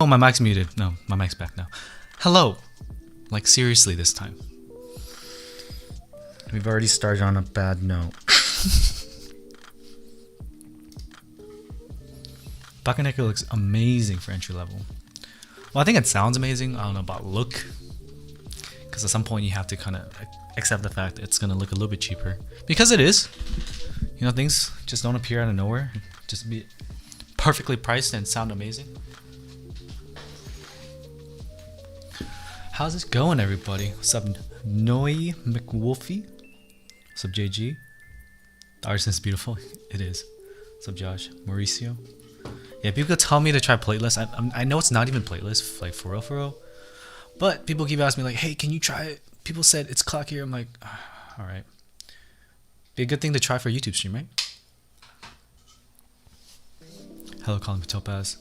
Oh, my mic's muted. No, my mic's back now. Hello. Like, seriously this time. We've already started on a bad note. Bakaneka looks amazing for entry level. Well, I think it sounds amazing. I don't know about look. Because at some point you have to kind of accept the fact that it's going to look a little bit cheaper. Because it is. You know, things just don't appear out of nowhere. Just be perfectly priced and sound amazing. How's this going, everybody? What's up, Noi McWolfie? What's up, JG? The artisan is beautiful. It is. What's up, Josh? Mauricio? Yeah, people tell me to try Plateless. I know it's not even Plateless, like for real. But people keep asking me like, hey, can you try it? People said it's clockier. I'm like, all right. Be a good thing to try for a YouTube stream, right? Hello, Colin Topaz.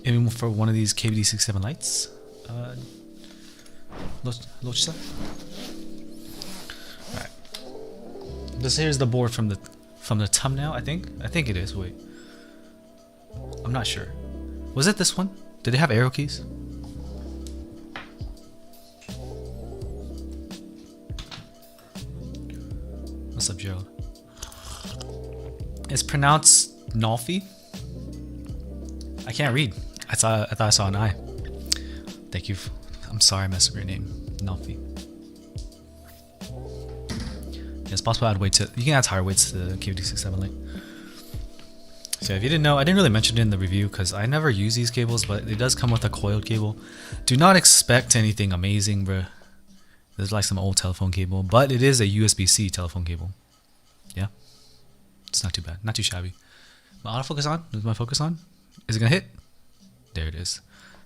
Aiming for one of these KBD67 Lites. Lochsa. Alright. This here's the board from the thumbnail, I think. I think it is. Wait. I'm not sure. Was it this one? Did they have arrow keys? What's up, Gerald? It's pronounced Nolfi. I can't read. I thought I saw an I. Thank you. I'm sorry I messed up your name. Nolfi. Yeah, it's possible to add weight to. You can add tire weights to the KBD67 Lite. So if you didn't know, I didn't really mention it in the review because I never use these cables, but it does come with a coiled cable. Do not expect anything amazing, bruh. This is like some old telephone cable, but it is a USB-C telephone cable. Yeah, it's not too bad, not too shabby. My autofocus on? Is my focus on? Is it gonna hit? There it is.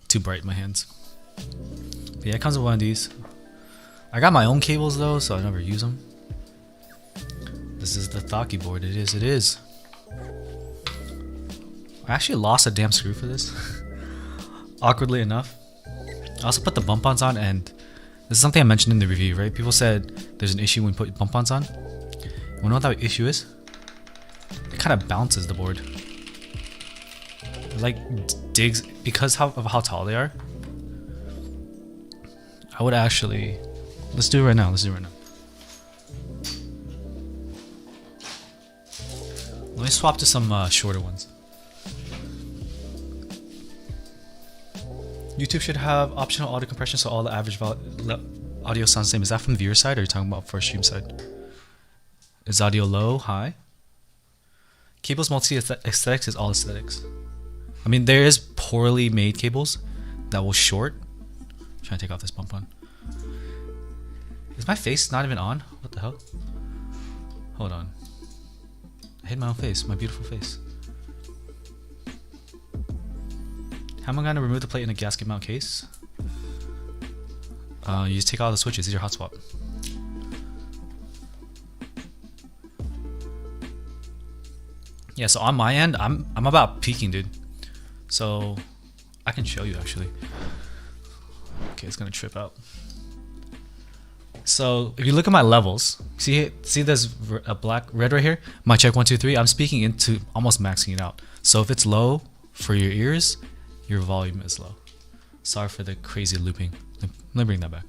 Too bright in my hands. But yeah, it comes with one of these. I got my own cables though, so I never use them. This is the Thaki board. It is. I actually lost a damn screw for this. Awkwardly enough. I also put the bump-ons on, and this is something I mentioned in the review, right? People said there's an issue when you put bump-ons on. You wanna know what that issue is? It kind of bounces the board. It like digs because of how tall they are. I would actually. Let's do it right now. Let me swap to some shorter ones. YouTube should have optional audio compression so all the average audio sounds the same. Is that from the viewer side or are you talking about for stream side? Is audio low, high? Cables multi-aesthetics is all aesthetics. I mean, there is poorly made cables that will short. I'm trying to take off this bump on. Is my face not even on? What the hell? Hold on. I hate my own face, my beautiful face. How am I going to remove the plate in a gasket mount case? You just take all the switches. These are hot swap. Yeah, so on my end, I'm about peaking, dude. So I can show you actually. Okay, it's gonna trip out. So if you look at my levels, see there's a red right here. My check 1 2 3. I'm speaking into almost maxing it out. So if it's low for your ears, your volume is low. Sorry for the crazy looping. Let me bring that back.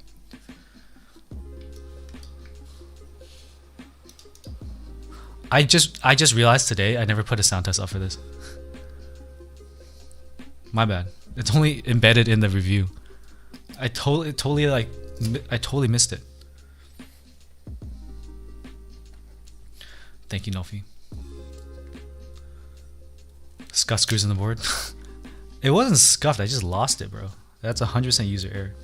I just realized today I never put a sound test up for this. My bad. It's only embedded in the review. I totally missed it. Thank you, Nofi. Scuff screws in the board. It wasn't scuffed. I just lost it, bro. That's 100% user error.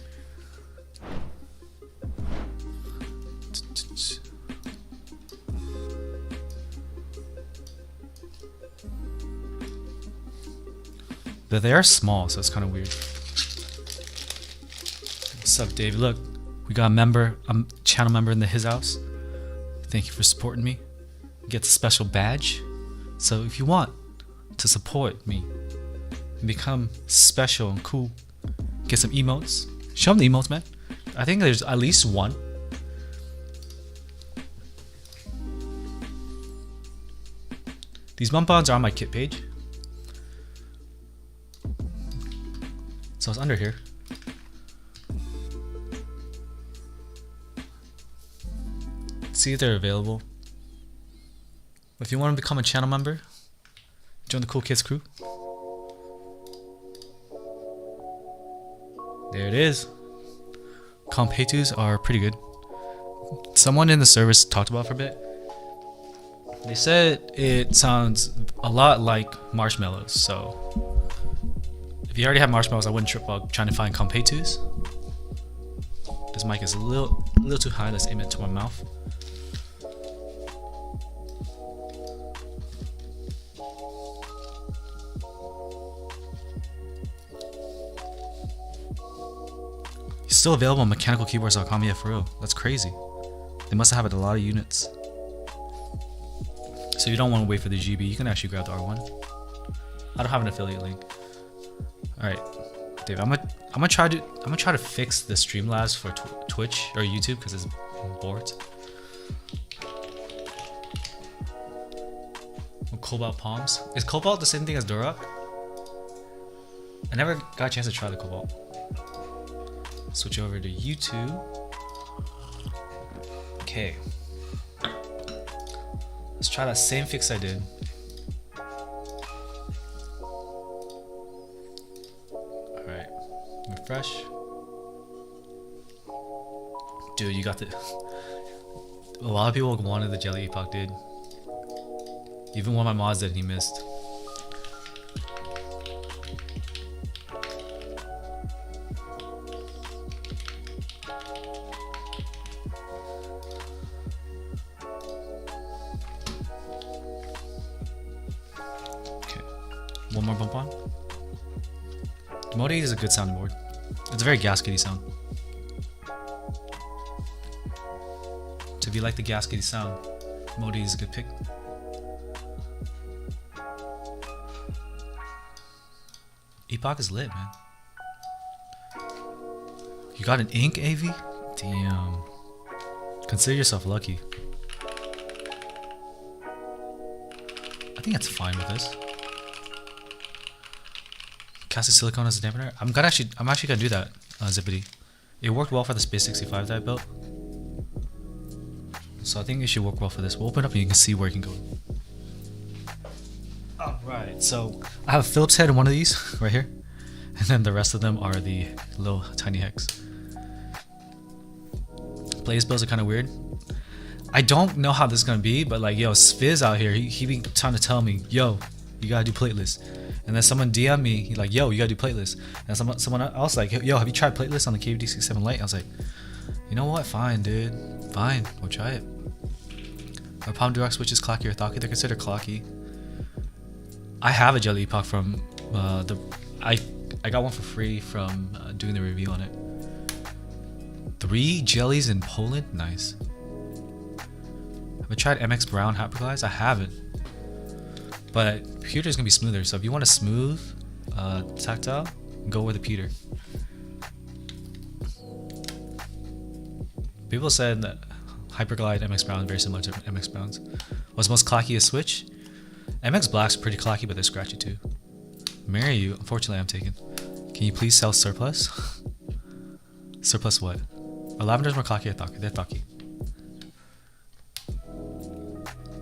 But they are small, so it's kind of weird. What's up, Dave? Look, we got a channel member in his house. Thank you for supporting me. Gets a special badge. So if you want to support me and become special and cool, get some emotes. Show them the emotes, man. I think there's at least one. These bump-ons are on my kit page. So it's under here. See if they're available. If you want to become a channel member, join the Cool Kids crew. There it is. Compay2s are pretty good. Someone in the service talked about it for a bit. They said it sounds a lot like marshmallows. So if you already have marshmallows, I wouldn't trip about trying to find Compay2s. This mic is a little too high. Let's aim it to my mouth. Still available on mechanicalkeyboards.com. Yeah, for real. That's crazy. They must have a lot of units. So you don't want to wait for the GB. You can actually grab the R1. I don't have an affiliate link. All right, Dave. I'm gonna try to fix the Streamlabs for Twitch or YouTube because it's bored. Cobalt Palms. Is Cobalt the same thing as Durock? I never got a chance to try the Cobalt. Switch over to YouTube. Okay. Let's try that same fix I did. Alright. Refresh. Dude, you got the... A lot of people wanted the Jelly Epoch, dude. Even one of my mods that he missed. One more bump on. The Mode 8 is a good sounding board. It's a very gaskety sound. So if you like the gaskety sound, Mode 8 is a good pick. Epoch is lit, man. You got an ink AV? Damn. Consider yourself lucky. I think that's fine with this. Casted silicone as a dampener. I'm actually gonna do that, Zippity. It worked well for the Space 65 that I built, so I think it should work well for this. We'll open it up and you can see where it can go. Alright, so I have a Phillips head in one of these right here, and then the rest of them are the little tiny hex. Blaze builds are kind of weird. I don't know how this is gonna be, but like, yo, Fizz out here, he be trying to tell me, yo, you gotta do Plateless. And then someone DM me, he's like, yo, you gotta do Plateless. And someone else like, yo, have you tried Plateless on the KBD67 Lite? I was like, you know what? Fine, dude. Fine, we'll try it. Our Palm Durock switch is clocky or thocky. They're considered clocky. I have a Jelly Epoch from I got one for free from doing the review on it. 3 jellies in Poland? Nice. Have I tried MX Brown Hyperglides? I haven't. But pewter is gonna be smoother, so if you want a smooth tactile, go with the pewter. People said that Hyperglide MX Brown is very similar to MX Browns. What's most clockiest switch? MX Black's pretty clocky, but they're scratchy too. Marry you? Unfortunately, I'm taken. Can you please sell surplus? Surplus what? Oh, Lavender's more clocky or thocky? They're thocky.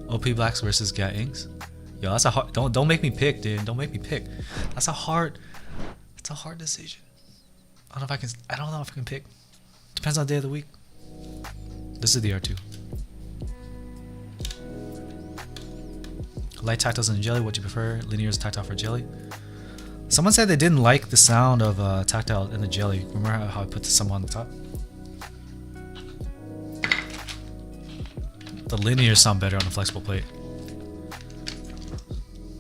OP Blacks versus Gat Inks. Yo, that's a hard. Don't make me pick, dude. Don't make me pick. That's a hard decision. I don't know if I can pick. Depends on the day of the week. This is the R2. Light tactiles and jelly. What do you prefer? Linear is tactile for jelly. Someone said they didn't like the sound of tactile in the jelly. Remember how I put some on the top? The linear sound better on the flexible plate.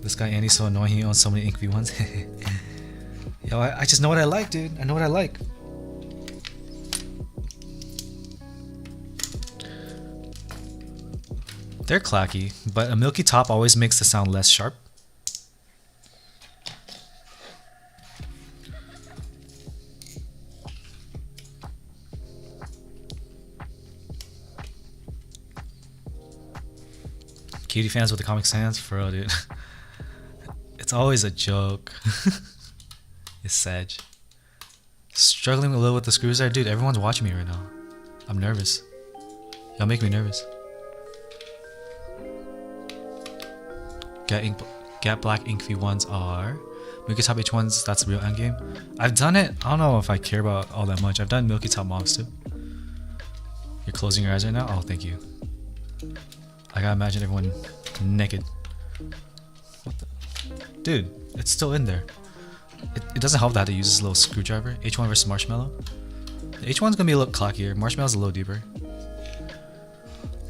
This guy Andy's so annoying, he owns so many Ink V1s. Yo, I just know what I like, dude. I know what I like. They're clacky, but a milky top always makes the sound less sharp. Cutie fans with the Comic Sans, for real, dude. It's always a joke. It's Sag. Struggling a little with the screws there. Dude, everyone's watching me right now. I'm nervous. Y'all make me nervous. Get black ink V1s are Milky Top H1s, that's the real endgame. I've done it. I don't know if I care about all that much. I've done Milky Top mobs too. You're closing your eyes right now? Oh, thank you. I gotta imagine everyone naked. What the? Dude, it's still in there. It doesn't help that they use this little screwdriver. H1 versus Marshmallow. The H1's gonna be a little clockier. Marshmallow's a little deeper.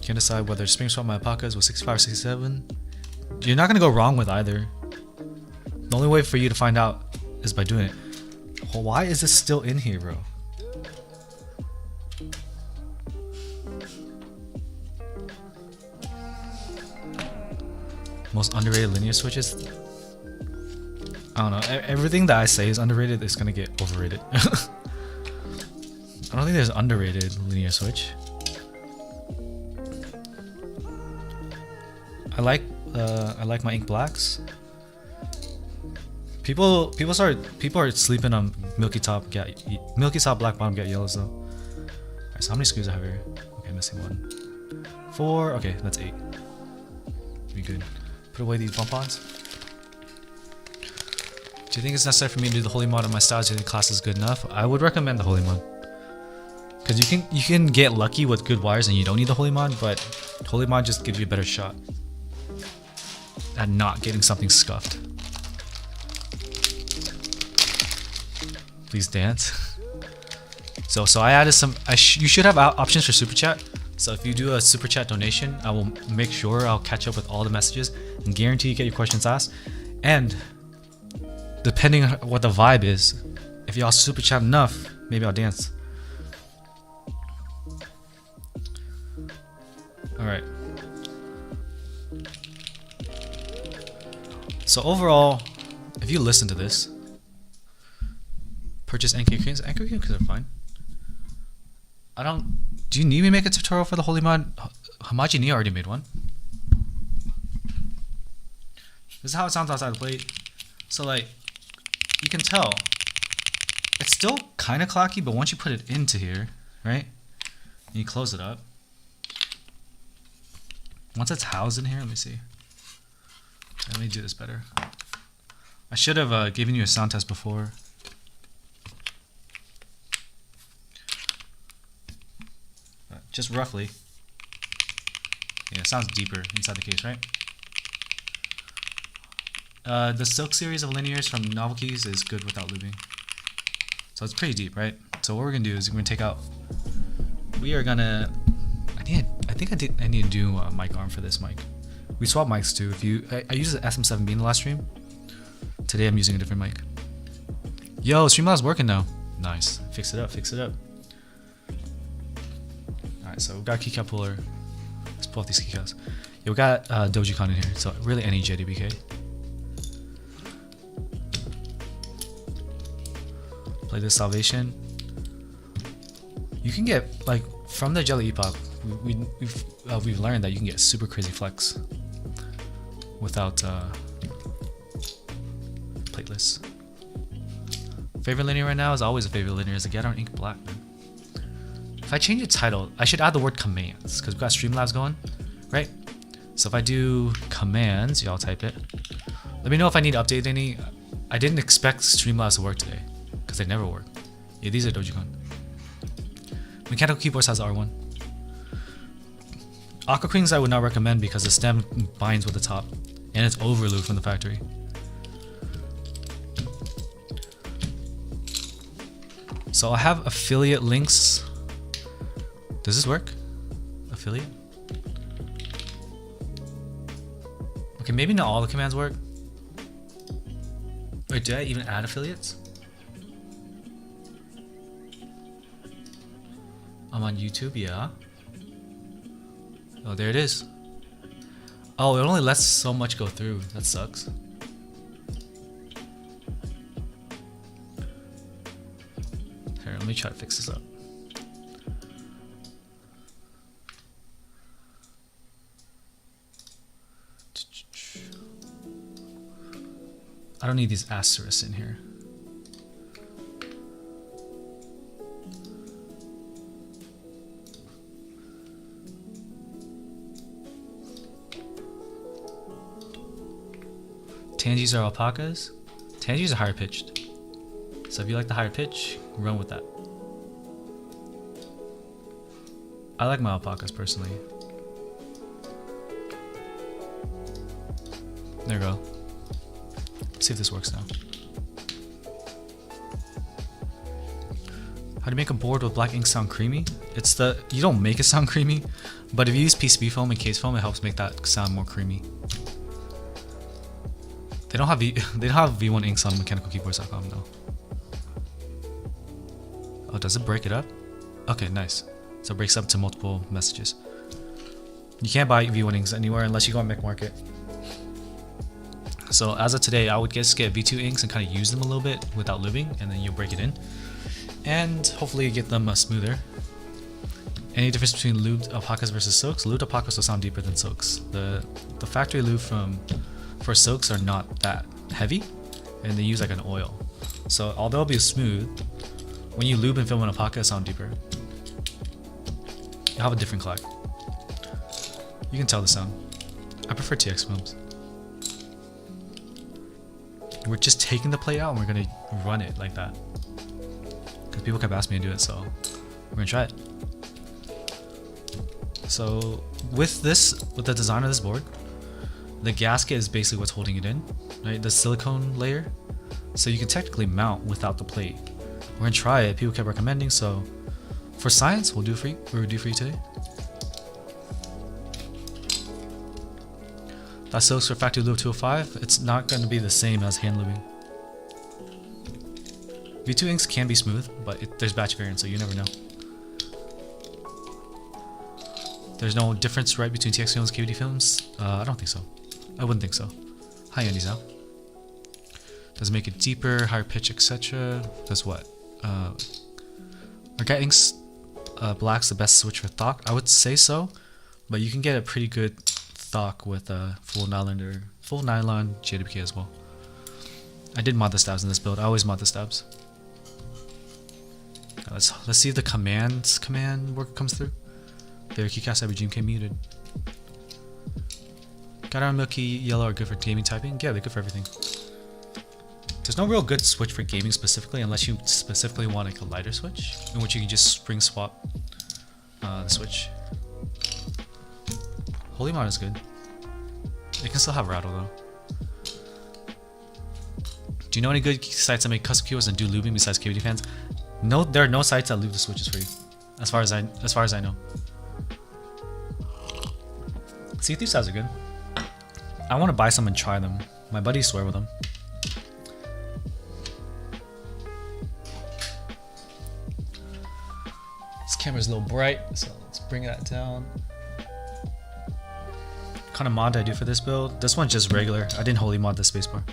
Can't decide whether Spring Swap my alpacas was 65 or 67. You're not gonna go wrong with either. The only way for you to find out is by doing it. Well, why is this still in here, bro? Most underrated linear switches? I don't know. Everything that I say is underrated is gonna get overrated. I don't think there's underrated linear switch. I like my ink blacks. People are sleeping on Milky Top black bottom get yellows though. Alright, so how many screws I have here? Okay, missing 1. 4. Okay, that's 8. Be good. Put away these bump ons. Do you think it's necessary for me to do the holy mod on my styles? Do you think class is good enough? I would recommend the holy mod. Because you can get lucky with good wires and you don't need the holy mod, but holy mod just gives you a better shot at not getting something scuffed. Please dance. So I added some. You should have options for super chat. So if you do a super chat donation, I will make sure I'll catch up with all the messages and guarantee you get your questions asked. And depending on what the vibe is, if y'all super chat enough, maybe I'll dance. All right. So overall, if you listen to this, purchase NK creams. NK creams are fine. Do you need me to make a tutorial for the holy mod? Hamaji Nia already made one. This is how it sounds outside the plate. So like, you can tell, it's still kind of clocky, but once you put it into here, right? And you close it up. Once it's housed in here, let me see. Let me do this better. I should have given you a sound test before. Just roughly. Yeah, it sounds deeper inside the case, right? The Silk series of linears from Novel Keys is good without lubing. So it's pretty deep, right? So what we're gonna do is we're gonna take out. We are gonna. I need to do a mic arm for this mic. We swap mics too. I used the SM7B in the last stream. Today I'm using a different mic. Yo, Streamlabs working now. Nice. Fix it up. Fix it up. Alright, so we got a keycap puller. Let's pull off these keycaps. Yeah, we got Doji-Con in here. So really any JDBK. Play this Salvation. You can get like from the Jelly Epoch. We've learned that you can get super crazy flex without Plateless. Favorite linear right now is always a favorite linear is the Get on Ink Black, man. If I change the title, I should add the word commands because we've got Streamlabs going, right? So if I do commands, y'all type it. Let me know if I need to update any. I didn't expect Streamlabs to work today because they never work. Yeah, these are Doji-Con. Mechanical keyboards has R1. Aqua Queens I would not recommend because the stem binds with the top and it's overlooped from the factory. So I have affiliate links. Does this work? Affiliate? Okay, maybe not all the commands work. Wait, did I even add affiliates? I'm on YouTube, yeah. Oh, there it is. Oh, it only lets so much go through. That sucks. Here, let me try to fix this up. I don't need these asterisks in here. Tangies are alpacas. Tangies are higher pitched. So if you like the higher pitch, run with that. I like my alpacas personally. There we go. Let's see if this works now. How do you make a board with black ink sound creamy? It's the, you don't make it sound creamy, but if you use PCB foam and case foam, it helps make that sound more creamy. They don't have V1 inks on mechanicalkeyboards.com though. Oh, does it break it up? Okay, nice. So it breaks up to multiple messages. You can't buy V1 inks anywhere unless you go on Mech Market. So as of today, I would just get V2 inks and kind of use them a little bit without lubing, and then you'll break it in. And hopefully you get them smoother. Any difference between lubed alpacas versus silks? Lubed alpacas will sound deeper than silks. The factory lube for silks are not that heavy, and they use like an oil. So although it'll be smooth, when you lube and film an alpaca, it sound deeper. You'll have a different clack. You can tell the sound. I prefer TX films. We're just taking the plate out and we're gonna run it like that. Because people kept asking me to do it, so we're gonna try it. So with the design of this board, the gasket is basically what's holding it in, right? The silicone layer. So you can technically mount without the plate. We're gonna try it. People kept recommending, so for science, we'll do it for you. We'll do for you today. That silks for factory lube 205. It's not going to be the same as hand lubing. V2 inks can be smooth, but there's batch variants, so you never know. There's no difference, right, between TX films and KBD films? I don't think so. I wouldn't think so. Hi, Andy Zhao. Does it make it deeper, higher pitch, etc.? Does what? Organic inks, black's the best switch for Thock. I would say so, but you can get a pretty good Thock with a full nylon JWK as well. I did mod the stabs in this build. I always mod the stabs. Let's see if the command work comes through. There, KeyCast every GMK muted. Got our milky yellow are good for gaming typing. Yeah, they're good for everything. There's no real good switch for gaming specifically, unless you specifically want like a lighter switch, in which you can just spring swap the switch. Holy Mod is good. It can still have rattle though. Do you know any good sites that make custom keyboards and do lubing besides KBD fans? No, there are no sites that lube the switches for you, as far as I know. See-through stabs are good. I want to buy some and try them. My buddies swear with them. This camera's a little bright, so let's bring that down. What kind of mod did I do for this build? This one's just regular. I didn't holy mod the spacebar.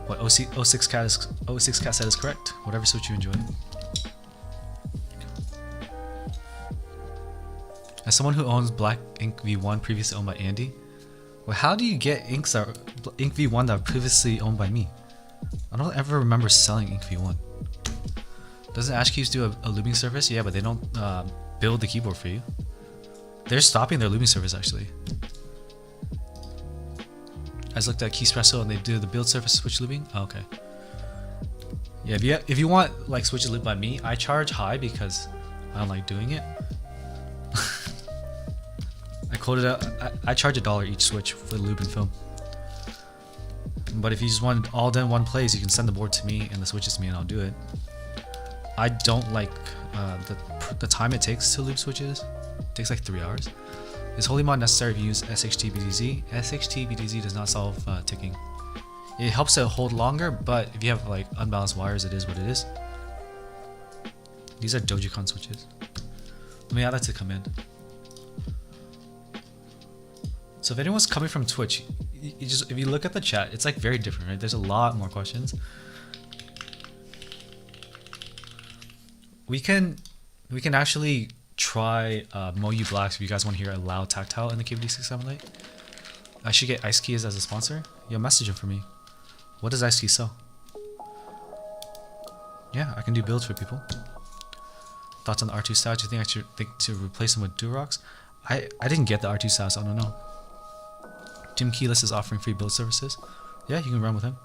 What 06cat said is correct. Whatever switch you enjoy. As someone who owns Black Ink V1 previously owned by Andy, well, how do you get Ink V1 that are previously owned by me? I don't ever remember selling Ink V1. Doesn't Ashkeys do a lubing service? Yeah, but they don't build the keyboard for you. They're stopping their lubing service actually. I just looked at Keyspresso and they do the build service switch lubing. Oh, okay. Yeah, if you want like switches lubed by me, I charge high because I don't like doing it. I quoted out. I charge $1 each switch for the lube and film. But if you just want it all done in one place, you can send the board to me and the switches to me, and I'll do it. I don't like the time it takes to lube switches. It takes like 3 hours. Is holy mod necessary if you use SHTBDZ? SHTBDZ does not solve ticking. It helps it hold longer, but if you have like unbalanced wires, it is what it is. These are Dojicon switches. Let me add that to command. So if anyone's coming from Twitch, if you look at the chat, it's like very different, right? There's a lot more questions. We can actually try Moyu Blacks if you guys want to hear a loud tactile in the KBD67 Lite. I should get Ice Keys as a sponsor. Yo, message him for me. What does Ice Keys sell? Yeah, I can do builds for people. Thoughts on the R2 style? Do you think I should think to replace them with Durox? I didn't get the R2 style, so I don't know. Jim Keyless is offering free build services. Yeah, you can run with him.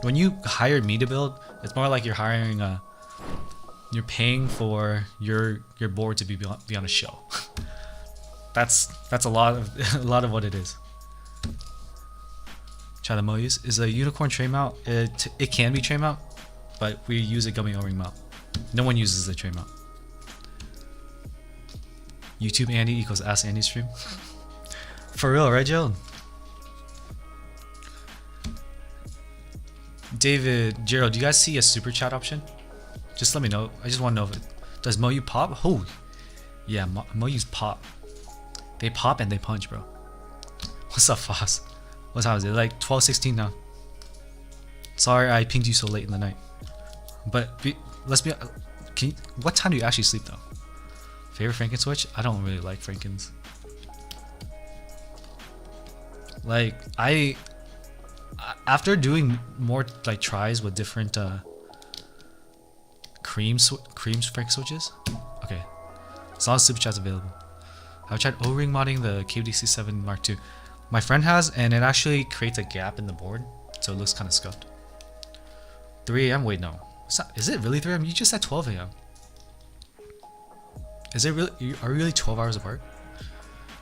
When you hire me to build, it's more like you're hiring a... You're paying for your board to be on a show. That's a lot of what it is. Try the Moyus is a unicorn tray mount. It can be tray mount, but we use a gummy O-ring mount. No one uses the tray mount. YouTube Andy equals Ask Andy stream. For real, right, Joe? David, Gerald, do you guys see a super chat option? Just let me know. I just want to know if it does Moyu pop. Oh, yeah, Moyu's pop. They pop and they punch, bro. What's up, Foss? What time is it? Like 12:16 now. Sorry, I pinged you so late in the night. But let's be. What time do you actually sleep though? Favorite Franken switch? I don't really like Frankens. Like after doing more like tries with different cream Frank switches. Okay, as long as super chat's available. I've tried O-ring modding the KBD67 Mark II. My friend has, and it actually creates a gap in the board, so it looks kind of scuffed. 3 AM? Wait, no. Is it really 3 AM? You just said 12 AM. Is it really? Are we really 12 hours apart?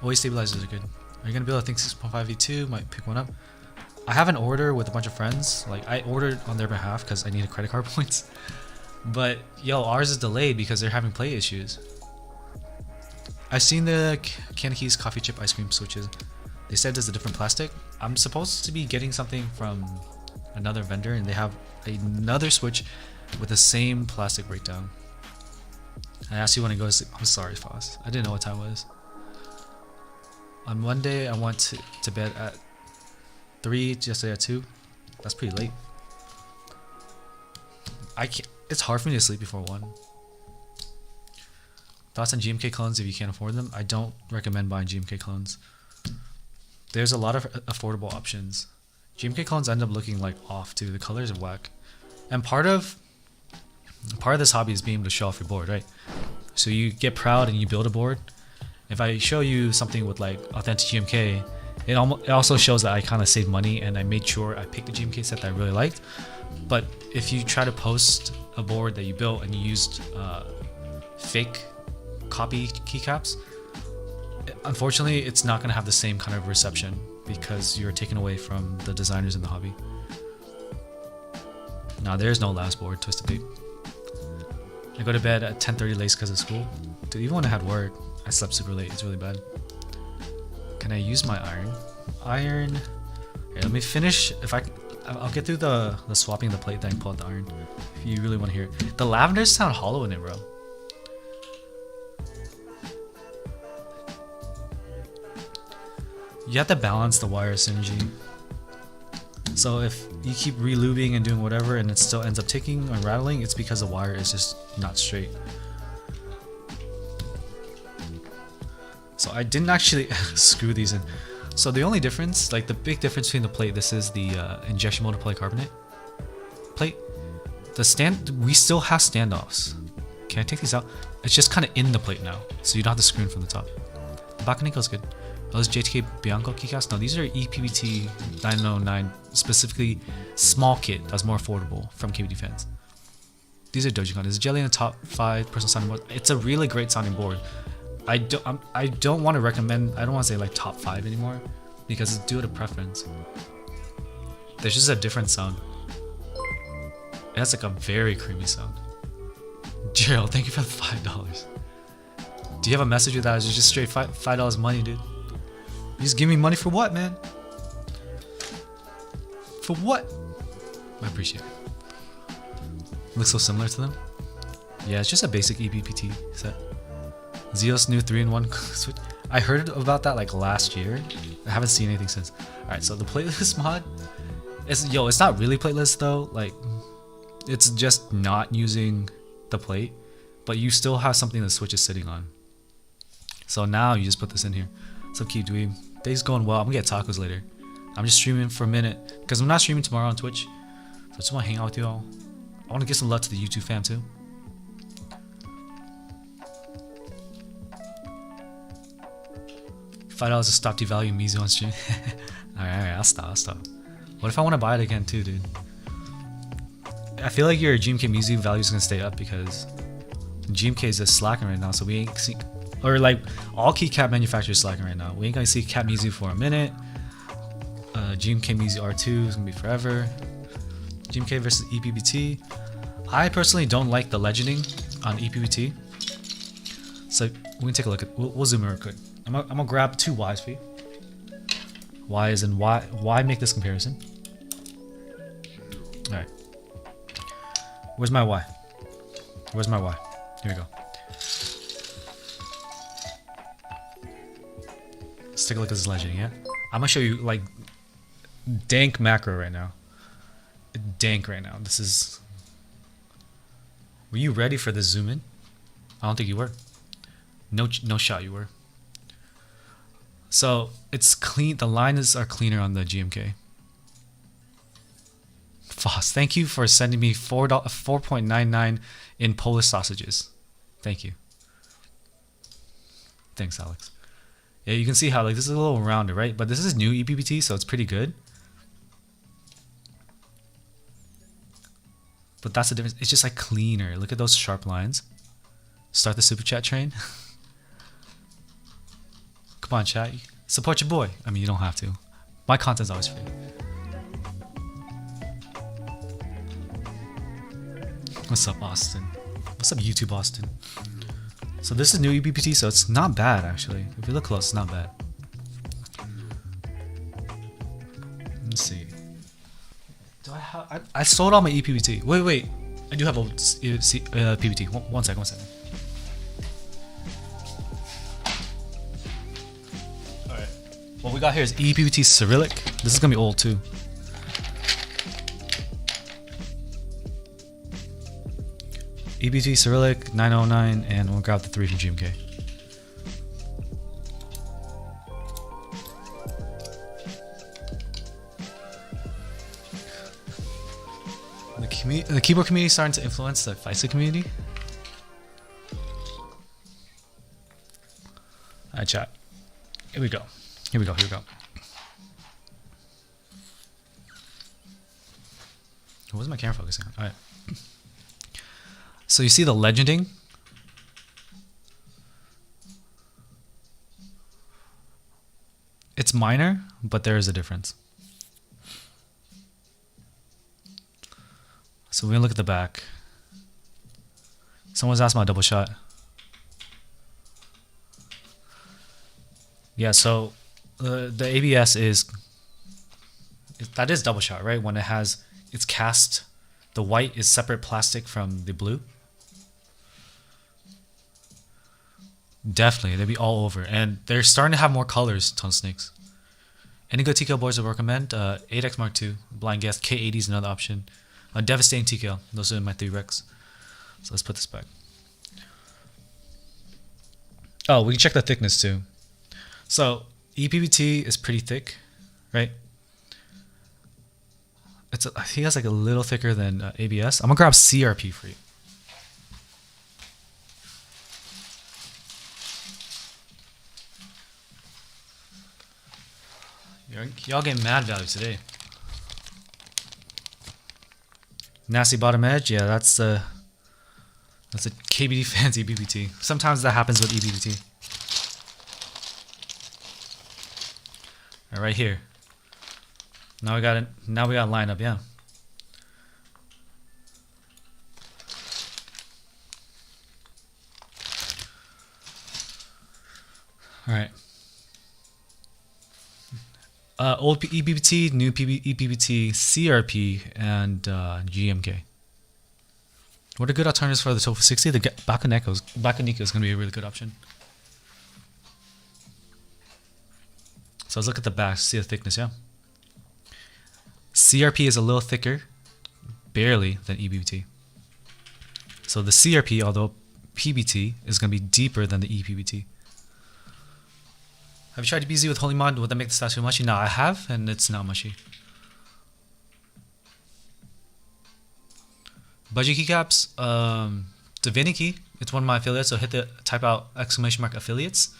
Always stabilizers are good. Are you gonna build a Think 6.5 V2? Might pick one up. I have an order with a bunch of friends. Like I ordered on their behalf because I needed credit card points. But yo, ours is delayed because they're having play issues. I've seen the Kanekis coffee chip ice cream switches. They said there's a different plastic. I'm supposed to be getting something from another vendor and they have another switch with the same plastic breakdown. I asked you when to go to sleep. I'm sorry, Foss. I didn't know what time it was. On Monday, I went to bed at 3, yesterday at 2. That's pretty late. It's hard for me to sleep before 1. Thoughts on GMK clones if you can't afford them? I don't recommend buying GMK clones. There's a lot of affordable options. GMK clones end up looking like off too. The colors are whack. And part of this hobby is being able to show off your board, right? So you get proud and you build a board. If I show you something with like authentic GMK, it also shows that I kind of saved money and I made sure I picked a GMK set that I really liked. But if you try to post a board that you built and you used fake copy keycaps, unfortunately it's not going to have the same kind of reception because you're taken away from the designers in the hobby. Now there's no last board, Twisted Tape. I go to bed at 10:30 late because of school. Dude, even when I had work, I slept super late. It's really bad. Can I use my iron? Iron. Here, let me finish. I'll get through the swapping the plate, then pull out the iron. If you really want to hear it. The lavenders sound hollow in it, bro. You have to balance the wire synergy. So if you keep relubing and doing whatever and it still ends up ticking or rattling, it's because the wire is just not straight. So I didn't actually screw these in. So the only difference, like the big difference between the plate, this is the injection molded polycarbonate plate. We still have standoffs. Can I take these out? It's just kind of in the plate now, so you don't have to screw in from the top. The Bakaniko's good. Those JTK Bianco keycaps? No, these are EPBT 909, specifically small kit that's more affordable from KBD fans. These are Dogecoin. There's Jelly in the top 5 personal sounding board. It's a really great sounding board. I don't want to recommend, I don't want to say like top 5 anymore because it's due to preference. There's just a different sound. It has like a very creamy sound. Gerald, thank you for the $5. Do you have a message with that? Is it just straight $5 money, dude? You just give me money for what, man? For what? I appreciate it. Looks so similar to them. Yeah, it's just a basic EBPT set. Zeos new 3-in-1 switch. I heard about that like last year. I haven't seen anything since. Alright, so the plateless mod it's not really plateless though. Like it's just not using the plate, but you still have something the switch is sitting on. So now you just put this in here. So keep dweeb. Day's going well. I'm gonna get tacos later. I'm just streaming for a minute because I'm not streaming tomorrow on Twitch. So I just want to hang out with you all. I want to give some love to the YouTube fam too. $5 to stop devaluing Mizu on stream. Alright, I'll stop. What if I want to buy it again too, dude? I feel like your GMK Mizu value is gonna stay up because GMK is just slacking right now, so we ain't see, or like all keycap manufacturers slacking right now. We ain't gonna see Cap Mizu for a minute. GMK Mizu R2 is gonna be forever. GMK versus EPBT. I personally don't like the legending on EPBT. So we can take a look at. We'll zoom in real quick. I'm gonna grab two Y's for you. Y is in why? Why make this comparison? All right. Where's my Y? Where's my Y? Here we go. Let's take a look at this legend, yeah? I'm gonna show you like dank macro right now. Dank right now. This is. Were you ready for this zoom in? I don't think you were. No shot you were. So it's clean. The lines are cleaner on the GMK. Foss, thank you for sending me $4.99 in Polish sausages. Thank you. Thanks, Alex. Yeah, you can see how like this is a little rounder, right? But this is new EPBT, so it's pretty good. But that's the difference. It's just like cleaner. Look at those sharp lines. Start the super chat train. Come on, chat. Support your boy. I mean, you don't have to. My content's always free. What's up, Austin? What's up, YouTube Austin? So this is new EPBT, so it's not bad actually. If you look close, it's not bad. Let's see. Do I have? I sold all my EPBT. Wait. I do have a PBT. One second. All right. What we got here is EPBT Cyrillic. This is gonna be old too. EPBT Cyrillic 909, and we'll grab the 3 from GMK. The keyboard community is starting to influence the FISA community. Alright, chat. Here we go. What's my camera focusing on? Alright. So you see the legending? It's minor, but there is a difference. So we're gonna look at the back. Someone's asking about double shot. Yeah, so the ABS is double shot, right? When it's cast, the white is separate plastic from the blue. Definitely, they'd be all over, and they're starting to have more colors. Ton snakes. Any good TKL boards I recommend? 8X Mark II, Blind Guess, K80 is another option. Devastating TKL. Those are my 3 recs. So let's put this back. Oh, we can check the thickness too. So EPBT is pretty thick, right? I think it's like a little thicker than ABS. I'm gonna grab CRP for you. Y'all getting mad value today. Nasty bottom edge, yeah, that's a KBD fans EPBT. Sometimes that happens with EPBT. Right here. Now we got it. Now we got line up, yeah. All right. Old EPBT, new EPBT, CRP, and GMK. What are good alternatives for the Tofu 60? The Bakaneko is going to be a really good option. So let's look at the back, see the thickness, yeah? CRP is a little thicker, barely, than EPBT. So the CRP, although PBT, is going to be deeper than the EPBT. Have you tried BZ with Holy Mod? Would that make the statue mushy? No, I have, and it's not mushy. Budget keycaps, Divinity, it's one of my affiliates, so type out !affiliates,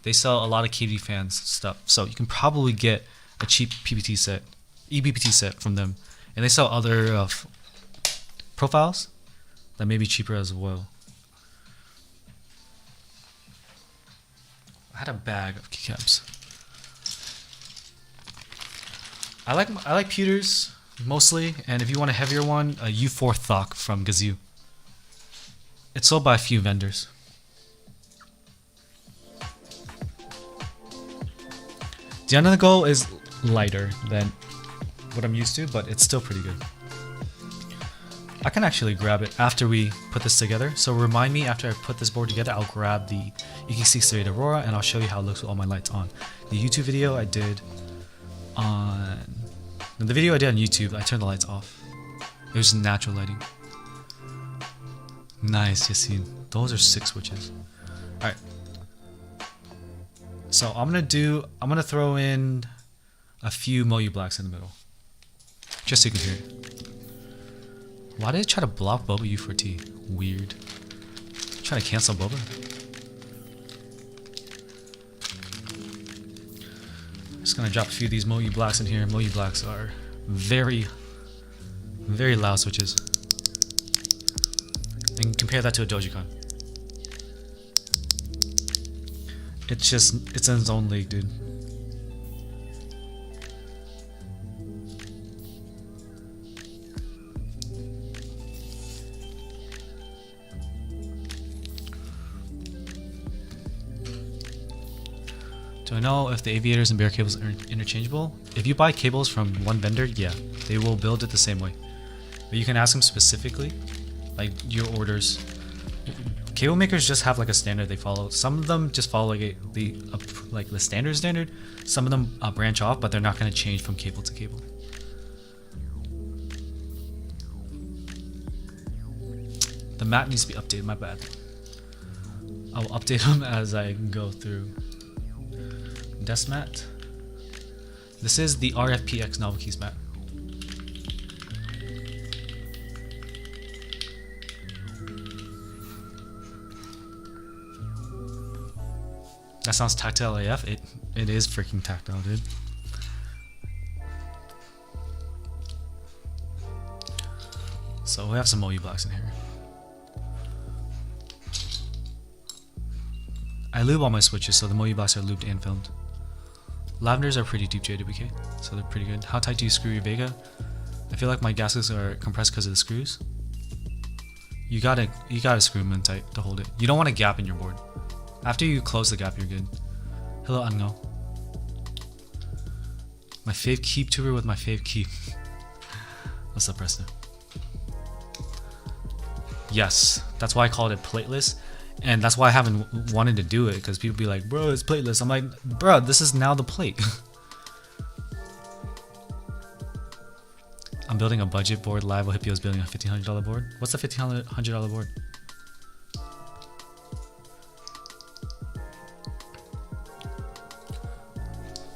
they sell a lot of KBD fans stuff. So you can probably get a cheap PBT set, EBPT set from them. And they sell other profiles that may be cheaper as well. I had a bag of keycaps. I like pewters mostly, and if you want a heavier one, a U4 Thok from Gazoo. It's sold by a few vendors. The undergo is lighter than what I'm used to, but it's still pretty good. I can actually grab it after we put this together. So remind me after I put this board together, I'll grab the EK68 Aurora and I'll show you how it looks with all my lights on. The YouTube video I did on... In the video I did on YouTube, I turned the lights off. It was natural lighting. Nice, Yassine. Those are 6 switches. Alright. So I'm gonna throw in a few Moyu blacks in the middle. Just so you can hear it. Why did it try to block Boba U4T? Weird. Trying to cancel Boba? Just gonna drop a few of these Moyu blacks in here. Moyu blacks are very, very loud switches. And compare that to a Dojicon. It's in its own league, dude. Do I know if the aviators and bear cables are interchangeable? If you buy cables from one vendor, yeah, they will build it the same way. But you can ask them specifically, like your orders. Cable makers just have like a standard they follow. Some of them just follow like the standard. Some of them branch off, but they're not going to change from cable to cable. The map needs to be updated. My bad. I will update them as I go through. Desk mat. This is the RFPX Novel Keys mat. That sounds tactile AF. It is freaking tactile, dude. So we have some Moyu blocks in here. I lube all my switches, so the Moyu blocks are lubed and filmed. Lavenders are pretty deep JWK, so they're pretty good. How tight do you screw your Vega? I feel like my gaskets are compressed because of the screws. You gotta screw them in tight to hold it. You don't want a gap in your board. After you close the gap, you're good. Hello, Ango. My fave keep tuber with my fave keep. What's up, Preston? Yes, that's why I called it Plateless. And that's why I haven't wanted to do it, because people be like, bro, it's plateless. I'm like, bro, this is now the plate. I'm building a budget board live while Hippio's building a $1,500 board. What's the $1,500 board?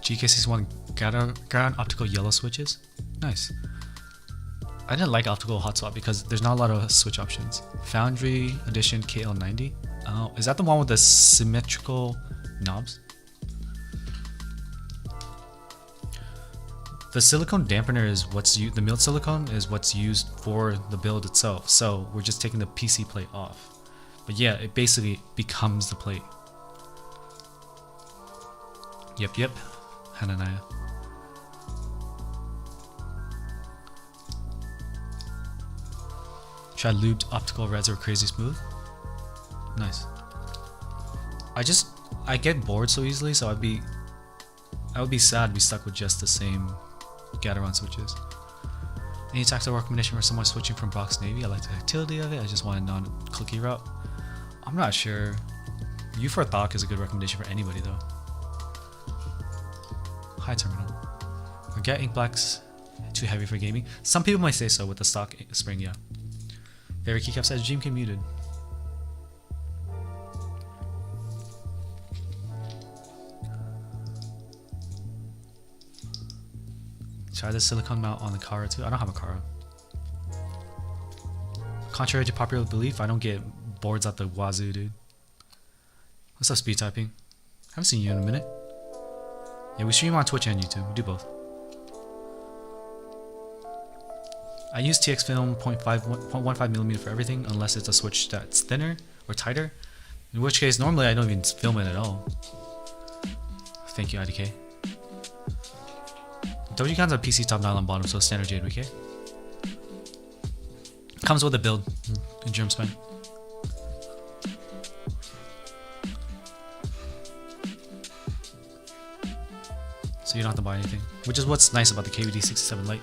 GK61 ground optical yellow switches. Nice. I didn't like optical hot swap because there's not a lot of switch options. Foundry edition KL90. Oh, is that the one with the symmetrical knobs? The silicone dampener is the milled silicone is what's used for the build itself. So we're just taking the PC plate off. But yeah, it basically becomes the plate. Yep. Hananaya. Try lubed optical reds or crazy smooth. Nice. I get bored so easily, so I would be sad to be stuck with just the same Gateron switches. Any tactile recommendation for someone switching from box navy? I like the tactility of it. I just want a non-clicky route. I'm not sure. U4 Thok is a good recommendation for anybody though. High terminal. Or get ink blacks too heavy for gaming. Some people might say so with the stock spring, yeah. Favorite keycap says GMK muted. Try the silicone mount on the Kara too. I don't have a Kara. Contrary to popular belief, I don't get boards at the wazoo, dude. What's up, speed typing? Haven't seen you in a minute. Yeah, we stream on Twitch and YouTube. We do both. I use TX film 0.15mm for everything unless it's a switch that's thinner or tighter. In which case, normally I don't even film it at all. Thank you, IDK. WCAM's a PC top dial on bottom, so standard JWK. Comes with a build in germ spine. So you don't have to buy anything, which is what's nice about the KBD67 Lite.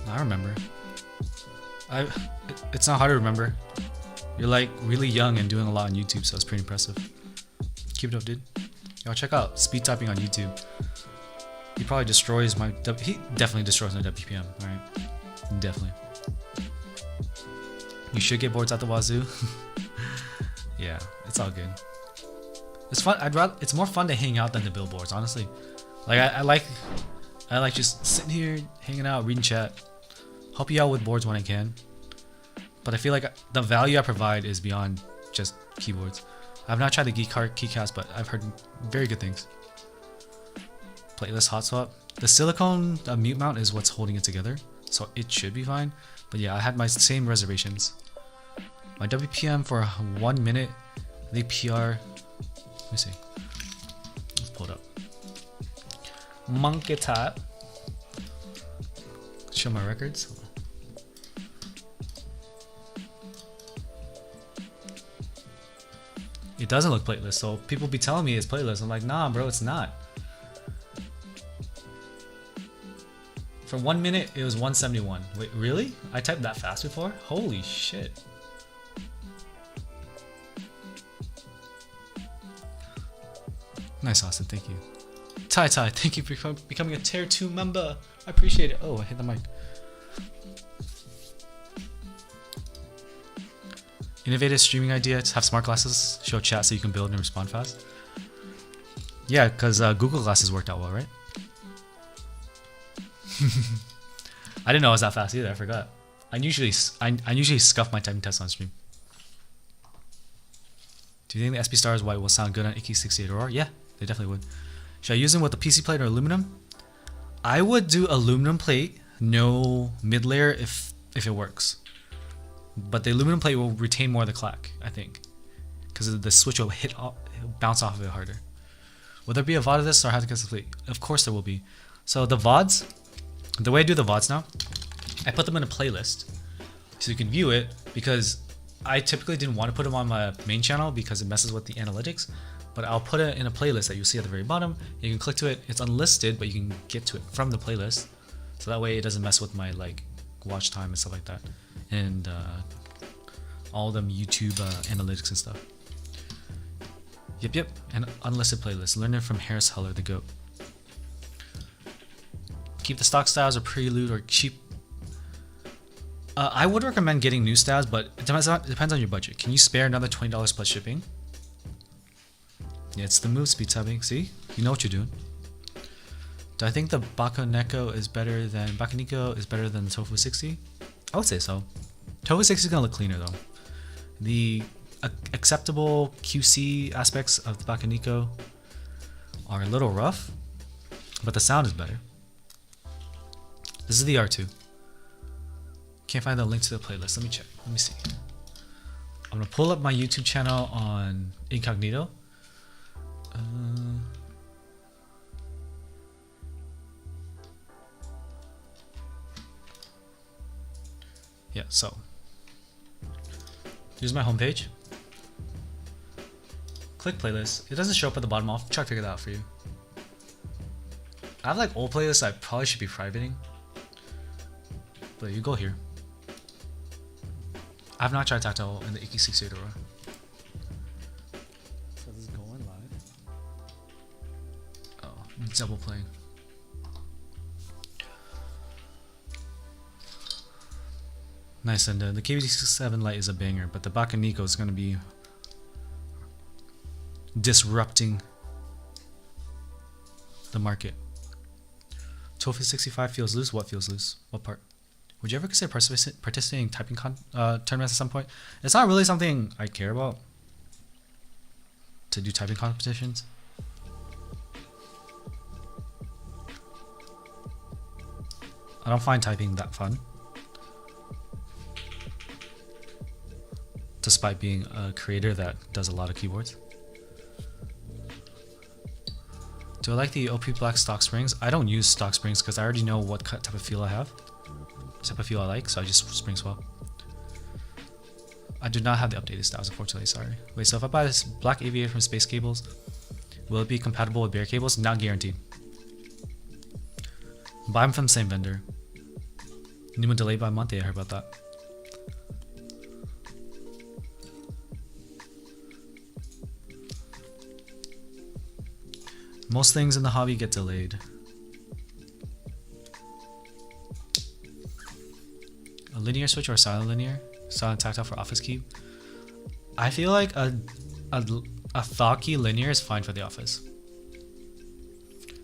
I remember. It's not hard to remember. You're like really young and doing a lot on YouTube, so it's pretty impressive. Keep it up, dude. Y'all check out speed typing on YouTube. He probably destroys my. He definitely destroys my WPM. All right, definitely. You should get boards at the wazoo. Yeah, it's all good. It's fun. It's more fun to hang out than the billboards, honestly. Like I like just sitting here, hanging out, reading chat, help you out with boards when I can. But I feel like the value I provide is beyond just keyboards. I've not tried the keycast, but I've heard very good things. Plateless hot swap. The silicone mute mount is what's holding it together, so it should be fine. But yeah, I had my same reservations. My WPM for 1 minute, I think PR. Let me see. Let's pull it up. Monkey tap. Show my records. It doesn't look plateless, so people be telling me it's plateless. I'm like, nah, bro, it's not. For 1 minute, it was 171. Wait, really? I typed that fast before? Holy shit. Nice, Austin. Thank you. Tai, thank you for becoming a tier 2 member. I appreciate it. Oh, I hit the mic. Innovative streaming idea to have smart glasses show chat so you can build and respond fast. Yeah, because Google Glasses worked out well, right? I didn't know it was that fast either. I forgot. I usually scuff my typing tests on stream. Do you think the SP Stars White will sound good on AK68 Aurora? Yeah, they definitely would. Should I use them with a PC plate or aluminum? I would do aluminum plate, no mid layer if it works. But the aluminum plate will retain more of the clack, I think, because the switch will bounce off of it harder. Will there be a VOD of this or have to cancel the plate? Of course there will be. So the VODs, the way I do the VODs now, I put them in a playlist so you can view it, because I typically didn't want to put them on my main channel because it messes with the analytics, but I'll put it in a playlist that you see at the very bottom. You can click to it. It's unlisted, but you can get to it from the playlist, so that way it doesn't mess with my like watch time and stuff like that, and all them YouTube analytics and stuff. Yep, and unlisted playlist. Learn it from Harris Heller, the GOAT. Keep the stock styles or prelude or cheap. I would recommend getting new styles, but it depends on your budget. Can you spare another $20 plus shipping? Yeah, it's the move, speed tabbing. See, you know what you're doing. Do I think the Bakaneko is better than the Tofu 60? I would say so. Tofu 60 is gonna look cleaner though. The acceptable QC aspects of the Bakaneko are a little rough, but the sound is better. This is the R2. Can't find the link to the playlist. Let me check. Let me see. I'm gonna pull up my YouTube channel on incognito. Yeah, so here's my homepage. Click playlist. It doesn't show up at the bottom. I'll try to figure that out for you. I have like old playlists I probably should be privating, but you go here. I have not tried tactile in the AK68 Aurora. So this is going live. Oh, double playing. Nice, and the KBD67 Lite is a banger, but the Bakaneko is going to be disrupting the market. Tofu 65 feels loose. What feels loose? What part? Would you ever consider participating in typing tournaments at some point? It's not really something I care about to do typing competitions. I don't find typing that fun, despite being a creator that does a lot of keyboards. Do I like the OP Black stock springs? I don't use stock springs because I already know what type of feel I have, type of feel I like, so I just spring swap. I do not have the updated styles, unfortunately, sorry. Wait, so if I buy this black aviator from Space Cables, will it be compatible with bare cables? Not guaranteed. Buy them from the same vendor. New one delayed by a month? Yeah, I heard about that. Most things in the hobby get delayed. A linear switch or a silent linear? Silent tactile for office key? I feel like a thought key linear is fine for the office.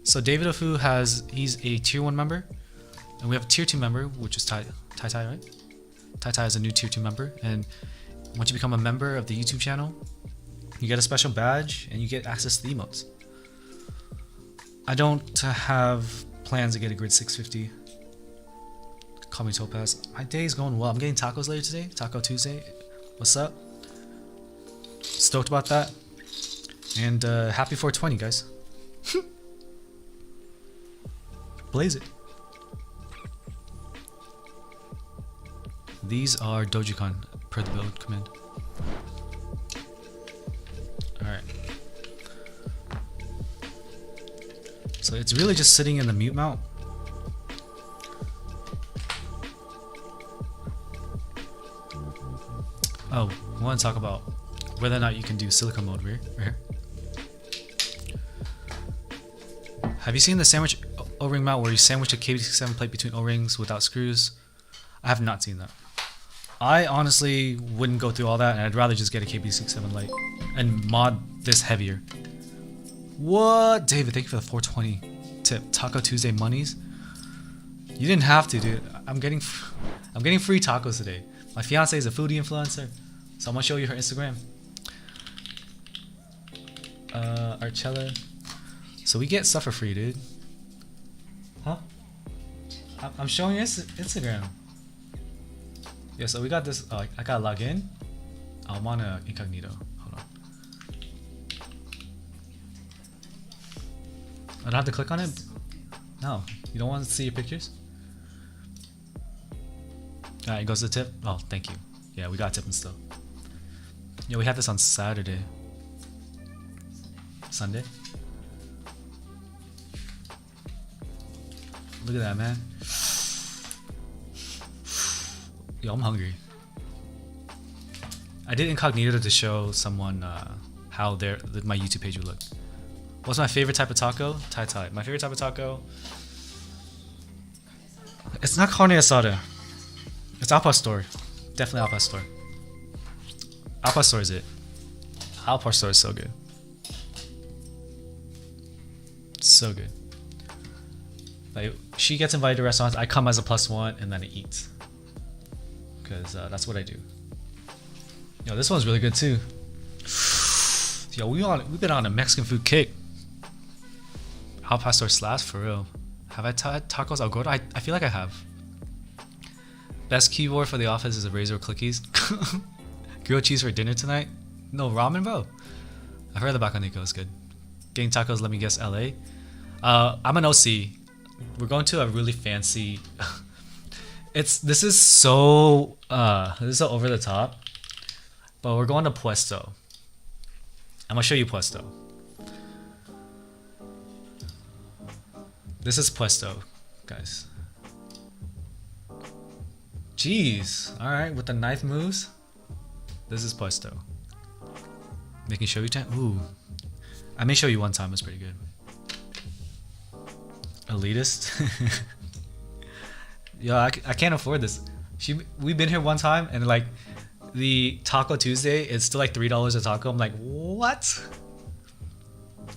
So David Ofu he's a tier 1 member, and we have a tier 2 member, which is Tai, right? Tai is a new tier 2 member, and once you become a member of the YouTube channel, you get a special badge and you get access to the emotes. I don't have plans to get a grid 650. Call me Topaz. My day is going well. I'm getting tacos later today. Taco Tuesday. What's up? Stoked about that. And happy 420, guys. Blaze it. These are Dogecoin per the build command. Alright. So it's really just sitting in the mute mount. Oh, I want to talk about whether or not you can do silicone mode right here. Have you seen the sandwich O-ring mount where you sandwich a KBD67 plate between O-rings without screws? I have not seen that. I honestly wouldn't go through all that, and I'd rather just get a KBD67 Lite and mod this heavier. What? David, thank you for the 420 tip. Taco Tuesday monies. You didn't have to, dude. I'm getting free tacos today. My fiance is a foodie influencer, so I'm gonna show you her Instagram. Archella. So we get stuff for free, dude. Huh? I'm showing you Instagram. Yeah, so we got this. I gotta log in. I'm on a incognito. Hold on. I don't have to click on it? No. You don't want to see your pictures? Alright, it goes to tip. Oh, thank you. Yeah, we got tip and stuff. Yeah, we had this on Saturday. Sunday. Look at that, man. Yo, I'm hungry. I did incognito to show someone how my YouTube page would look. What's my favorite type of taco? Thai. My favorite type of taco? It's not carne asada. It's al pastor. Definitely al pastor. Al pastor is it. Al pastor is so good. So good. Like, she gets invited to restaurants, I come as a +1 and then I eat. Because that's what I do. Yo, this one's really good too. Yo, we've been on a Mexican food kick. Al pastor slash for real. Have I tried tacos al gordo? I feel like I have. Best keyboard for the office is a Razor Clickies. Grilled cheese for dinner tonight? No, ramen, bro. I've heard the Bacanico is good. Getting tacos, let me guess, LA. I'm an OC. We're going to a really fancy. This is so over the top. But we're going to Puesto. I'm gonna show you Puesto. This is Puesto, guys. Jeez. Alright, with the knife moves. This is Puesto. Making show you time? Ooh. I may show you one time, it's pretty good. Elitist? Yo, I can't afford this. We've been here one time and like the Taco Tuesday is still like $3 a taco. I'm like, what?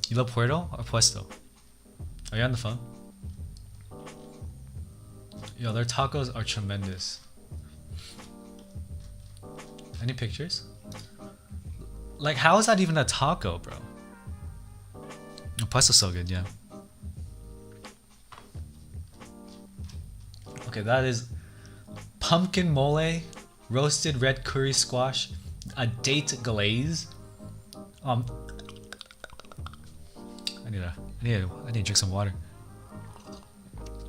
You love Puerto or Puesto? Are you on the phone? Yo, their tacos are tremendous. Any pictures? Like, how is that even a taco, bro? The pasta's so good, yeah. Okay, that is pumpkin mole, roasted red curry squash, a date glaze. I need to drink some water.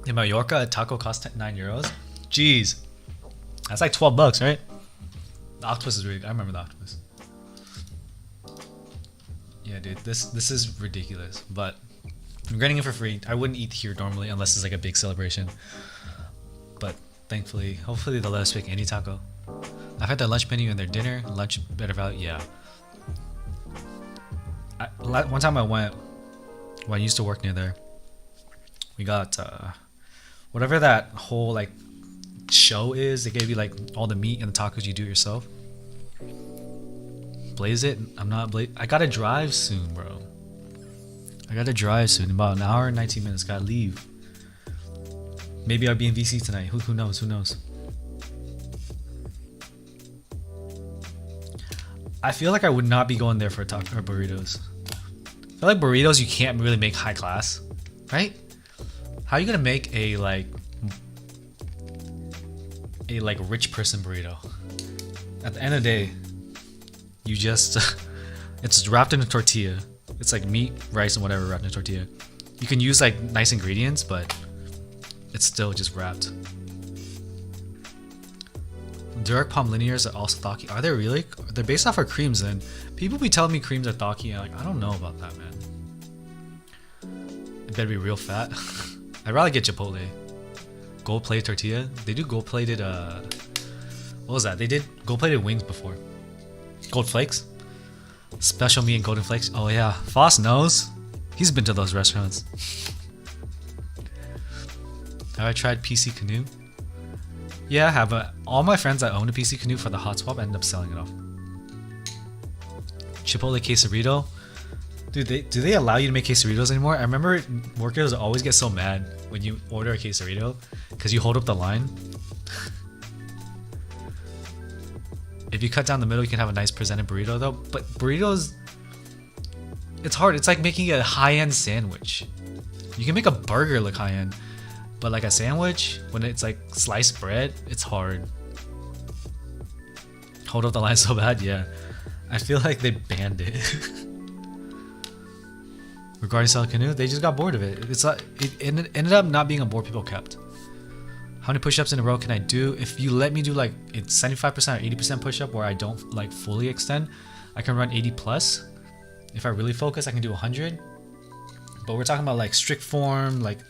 In Mallorca, a taco costs 9 euros. Jeez, that's like 12 bucks, right? The octopus is really good. I remember the octopus. Yeah, dude, this is ridiculous, but I'm getting it for free. I wouldn't eat here normally unless it's like a big celebration. But thankfully, hopefully they'll let us pick any taco. I've had their lunch menu and their dinner. Lunch better value, yeah. One time I went, when I used to work near there, we got whatever that whole like show is. They gave you like all the meat and the tacos you do yourself. Blaze it. I gotta drive soon, bro. I gotta drive soon. About an hour and 19 minutes. Gotta leave. Maybe I'll be in VC tonight. Who knows? Who knows? I feel like I would not be going there for taco or burritos. I feel like burritos you can't really make high class, right? How are you gonna make a rich person burrito? At the end of the day, you just it's wrapped in a tortilla. It's like meat, rice, and whatever wrapped in a tortilla. You can use like nice ingredients, but it's still just wrapped. Direct palm linears are also thocky. Are they really? They're based off of creams, and people be telling me creams are thocky, and like I don't know about that, man. It better be real fat. I'd rather get Chipotle. Gold plated tortilla. They do gold plated. What was that? They did gold plated wings before. Gold flakes. Special meat and golden flakes. Oh yeah, Foss knows. He's been to those restaurants. Have I tried PC Canoe? Yeah, I have. All my friends that own a PC Canoe for the hot swap ended up selling it off. Chipotle quesarito. Dude, do they allow you to make quesaritos anymore? I remember workers always get so mad when you order a quesarito because you hold up the line. If you cut down the middle, you can have a nice presented burrito though. But burritos, it's hard. It's like making a high-end sandwich. You can make a burger look high-end, but like a sandwich, when it's like sliced bread, it's hard. Hold up the line so bad, yeah. I feel like they banned it. Regarding selling canoe, they just got bored of it. It ended up not being a board people kept. How many push-ups in a row can I do? If you let me do like it's 75% or 80% push-up where I don't like fully extend, I can run 80 plus. If I really focus, I can do 100. But we're talking about like strict form, like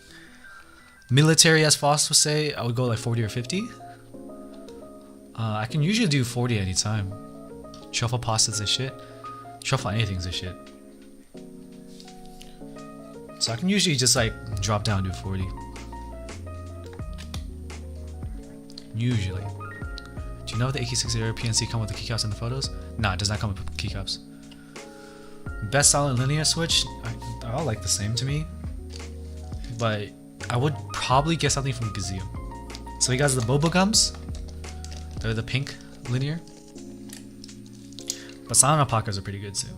military, as Foss would say, I would go like 40 or 50. I can usually do 40 anytime. Shuffle pasta's a shit. Shuffle anything's a shit. So I can usually just like drop down and do 40. Usually. Do you know if the AK-60 PNC come with the keycaps in the photos? Nah, it does not come with keycaps. Best silent linear switch? I all like the same to me. But I would probably get something from Gazoo. So he got the Bobo Gums. They're the pink linear. But silent alpacas are pretty good too.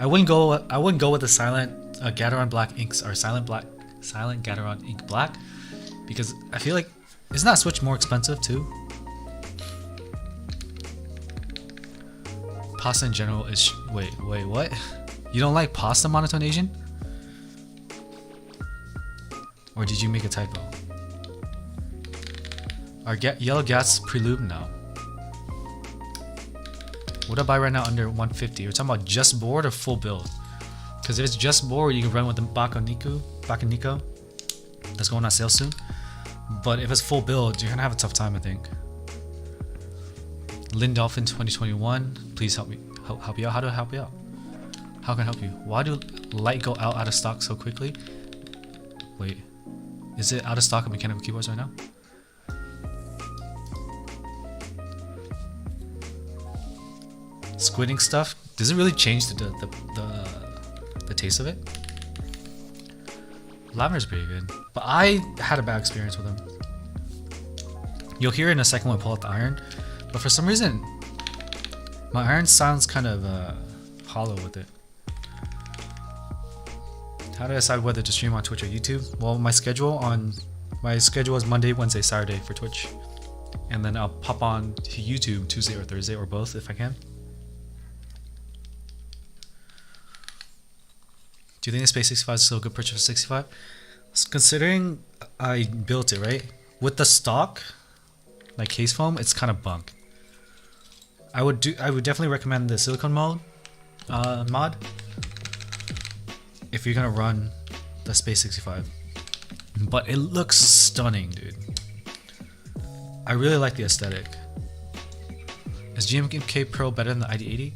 I wouldn't go with the silent Gateron Black inks or silent Gateron Ink Black because I feel like isn't that switch more expensive too? Pasta in general is wait what? You don't like pasta monotone Asian? Or did you make a typo? Are yellow gas pre-lube now? What do I buy right now under 150? We're talking about just board or full build? Because if it's just board, you can run with the Bakanico. That's going on sale soon. But if it's full build, you're gonna have a tough time, I think. Lynn Dolphin 2021, please help me. Help you out. How do I help you out? How can I help you? Why do light go out of stock so quickly? Wait, is it out of stock of mechanical keyboards right now? Squidding stuff. Does it really change the taste of it? Lavender's pretty good, but I had a bad experience with them. You'll hear it in a second when I pull out the iron, but for some reason, my iron sounds kind of hollow with it. How do I decide whether to stream on Twitch or YouTube? Well, my schedule is Monday, Wednesday, Saturday for Twitch, and then I'll pop on to YouTube Tuesday or Thursday or both if I can. Do you think the Space 65 is still a good purchase for 65? Considering I built it, right? With the stock, like case foam, it's kind of bunk. I would definitely recommend the silicone mod if you're gonna run the Space 65. But it looks stunning, dude. I really like the aesthetic. Is GMK Pro better than the ID80?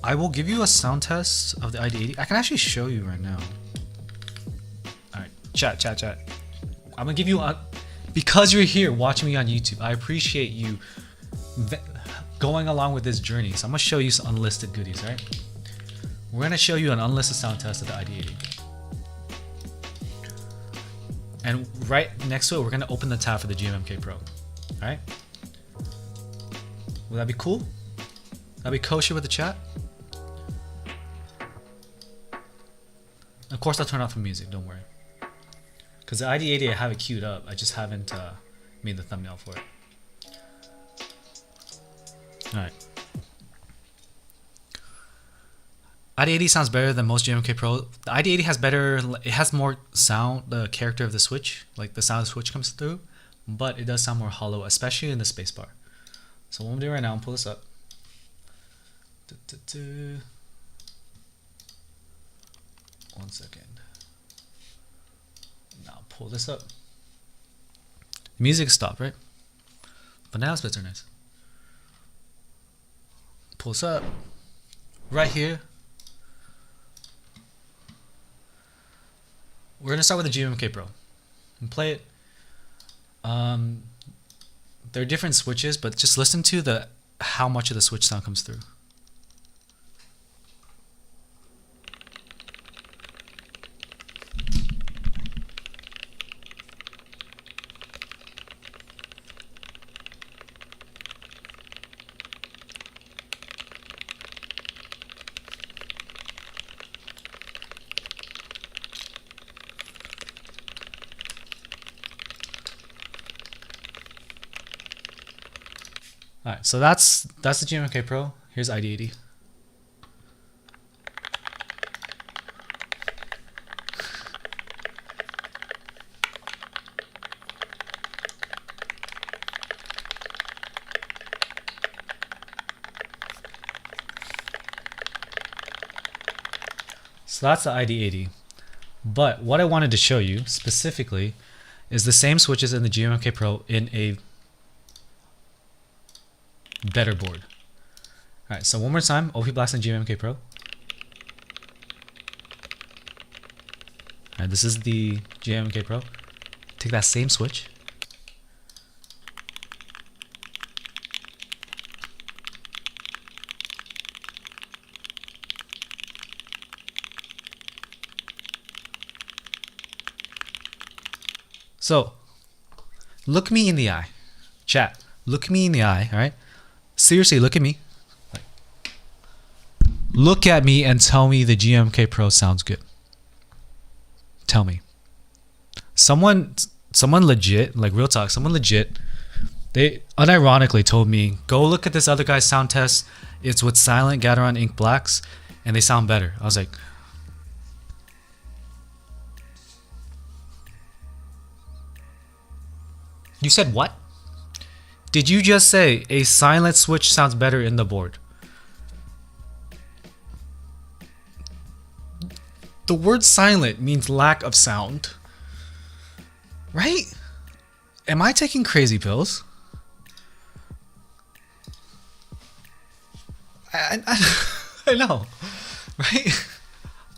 I will give you a sound test of the ID80. I can actually show you right now. Alright, chat. I'm gonna give you a... Because you're here watching me on YouTube, I appreciate you going along with this journey. So I'm gonna show you some unlisted goodies, right? We're gonna show you an unlisted sound test of the ID80. And right next to it, we're gonna open the tab for the GMK Pro. Alright? Will that be cool? That'd be kosher with the chat? Of course I'll turn off the music, don't worry. Because the ID80 I have it queued up, I just haven't made the thumbnail for it. Alright. ID80 sounds better than most GMK Pro. The ID80 has better, it has more sound, the character of the switch, like the sound of the switch comes through, but it does sound more hollow, especially in the spacebar. So what I'm doing right now, I'm pull this up. One second. Now pull this up. The music stopped, right? But now splits are nice. Pull this up. Right here. We're gonna start with the GMK Pro and play it. There are different switches, but just listen to how much of the switch sound comes through. Alright, so that's the GMK Pro. Here's ID80. So that's the ID80. But what I wanted to show you specifically is the same switches in the GMK Pro in a better board. Alright, so one more time, OP Blast and GMK Pro. Alright, this is the GMK Pro. Take that same switch. So, look me in the eye. Chat, look me in the eye, alright? Seriously, look at me. Look at me and tell me the GMK Pro sounds good. Tell me. Someone legit, like real talk, someone legit, they unironically told me, go look at this other guy's sound test. It's with silent Gateron Ink Blacks, and they sound better. I was like, you said what? Did you just say a silent switch sounds better in the board? The word silent means lack of sound. Right? Am I taking crazy pills? I know. Right?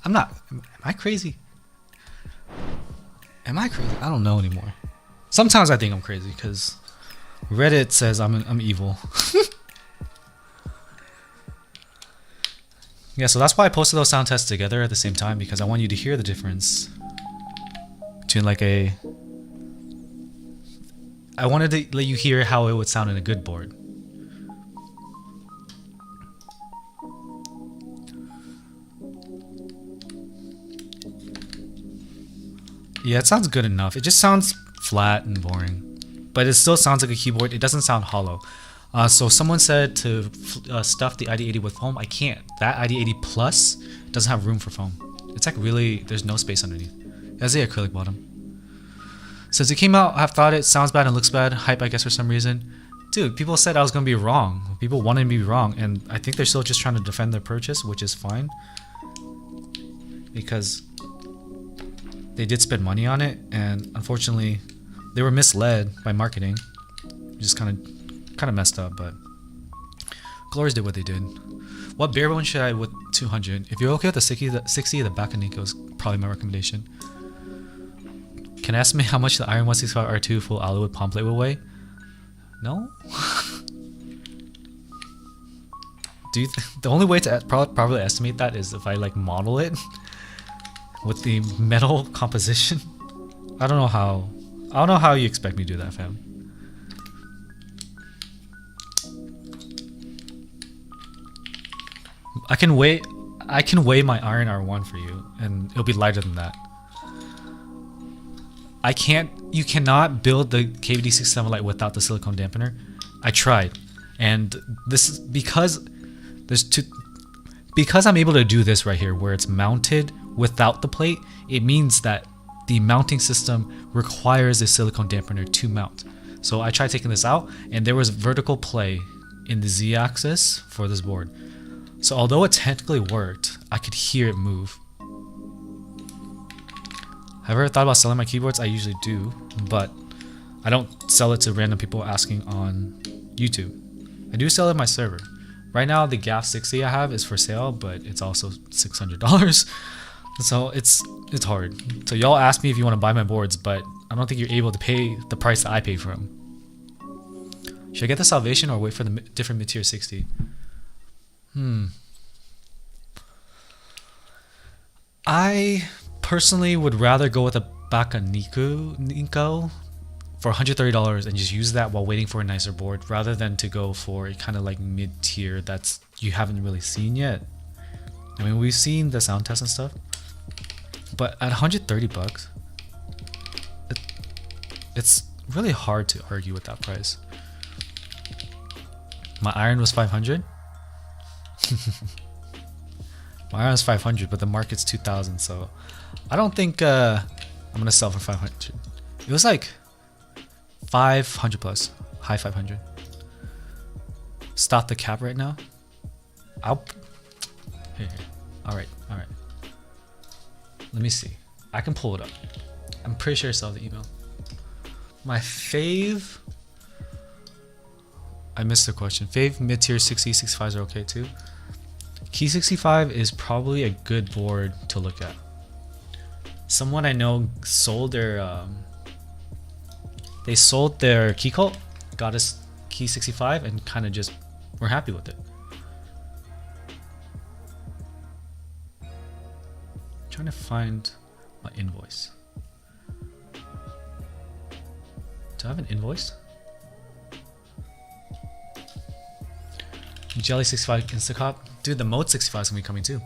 I'm not. Am I crazy? Am I crazy? I don't know anymore. Sometimes I think I'm crazy because Reddit says I'm evil. Yeah, so that's why I posted those sound tests together at the same time, because I want you to hear the difference between like a I wanted to let you hear how it would sound in a good board. Yeah, it sounds good enough. It just sounds flat and boring, but it still sounds like a keyboard. It doesn't sound hollow. So someone said to stuff the ID80 with foam. I can't. That ID80 Plus doesn't have room for foam. It's like really, there's no space underneath. It has the acrylic bottom. Since it came out, I've thought it sounds bad and looks bad. Hype, I guess, for some reason. Dude, people said I was going to be wrong. People wanted me to be wrong, and I think they're still just trying to defend their purchase, which is fine. Because they did spend money on it, and unfortunately, they were misled by marketing. Which is kind of messed up, but Glorious did what they did. What bare bone should I with 200? If you're okay with the 60, the Bakanico is probably my recommendation. Can I estimate how much the Iron 165 R2 full alloy palm plate will weigh? No? Do you the only way to probably estimate that is if I like model it with the metal composition? I don't know how you expect me to do that, fam. I can weigh my Iron R1 for you, and it'll be lighter than that. You cannot build the KBD67 Lite without the silicone dampener. I tried, and this is because I'm able to do this right here where it's mounted without the plate. It means that the mounting system requires a silicone dampener to mount. So I tried taking this out, and there was vertical play in the Z-axis for this board. So although it technically worked, I could hear it move. Have I ever thought about selling my keyboards? I usually do, but I don't sell it to random people asking on YouTube. I do sell it on my server. Right now, the GAF 60 I have is for sale, but it's also $600. So it's hard. So y'all ask me if you want to buy my boards, but I don't think you're able to pay the price that I pay for them. Should I get the Salvation or wait for the different mid-tier 60? I personally would rather go with a Bakanico for $130 and just use that while waiting for a nicer board, rather than to go for a kind of like mid-tier that's you haven't really seen yet. I mean, we've seen the sound test and stuff, but at $130, it's really hard to argue with that price. My Iron was 500. My Iron was 500, but the market's 2,000, so I don't think I'm gonna sell for 500. It was like 500 plus, high 500. Stop the cap right now. Here. All right. Let me see. I can pull it up. I'm pretty sure I saw the email. My fave. I missed the question. Fave mid-tier 60, 65s are okay too. Key 65 is probably a good board to look at. Someone I know sold their they sold their key cult, got us Key 65, and kind of just were happy with it. I'm trying to find my invoice. Do I have an invoice? Jelly 65 Instacop. Dude, the Mode 65 is gonna be coming too.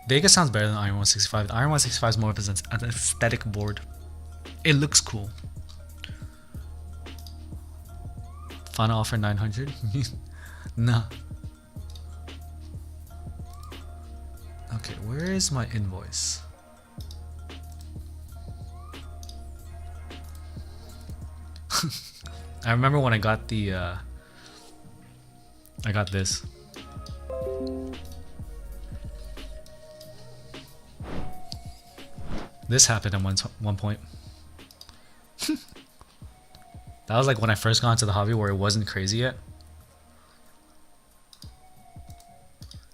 Vega sounds better than Iron 165. The Iron 165 is more of an aesthetic board. It looks cool. Final offer 900. Nah. Okay, where is my invoice? I remember when I got the I got this. This happened at one point. That was like when I first got into the hobby, where it wasn't crazy yet.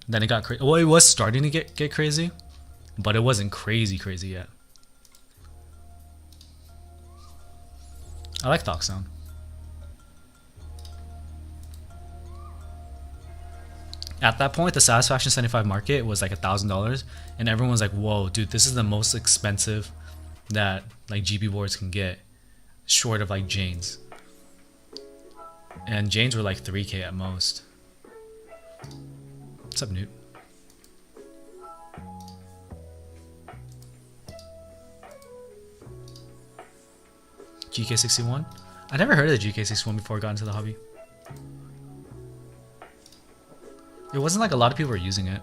Then it got crazy. Well, it was starting to get crazy, but it wasn't crazy yet. I like Thok sound. At that point, the Satisfaction 75 market was like $1,000, and everyone was like, "Whoa, dude, this is the most expensive that like GB boards can get, short of like Janes." And Janes were like 3K at most. What's up, Newt? GK61? I never heard of the GK61 before I got into the hobby. It wasn't like a lot of people were using it.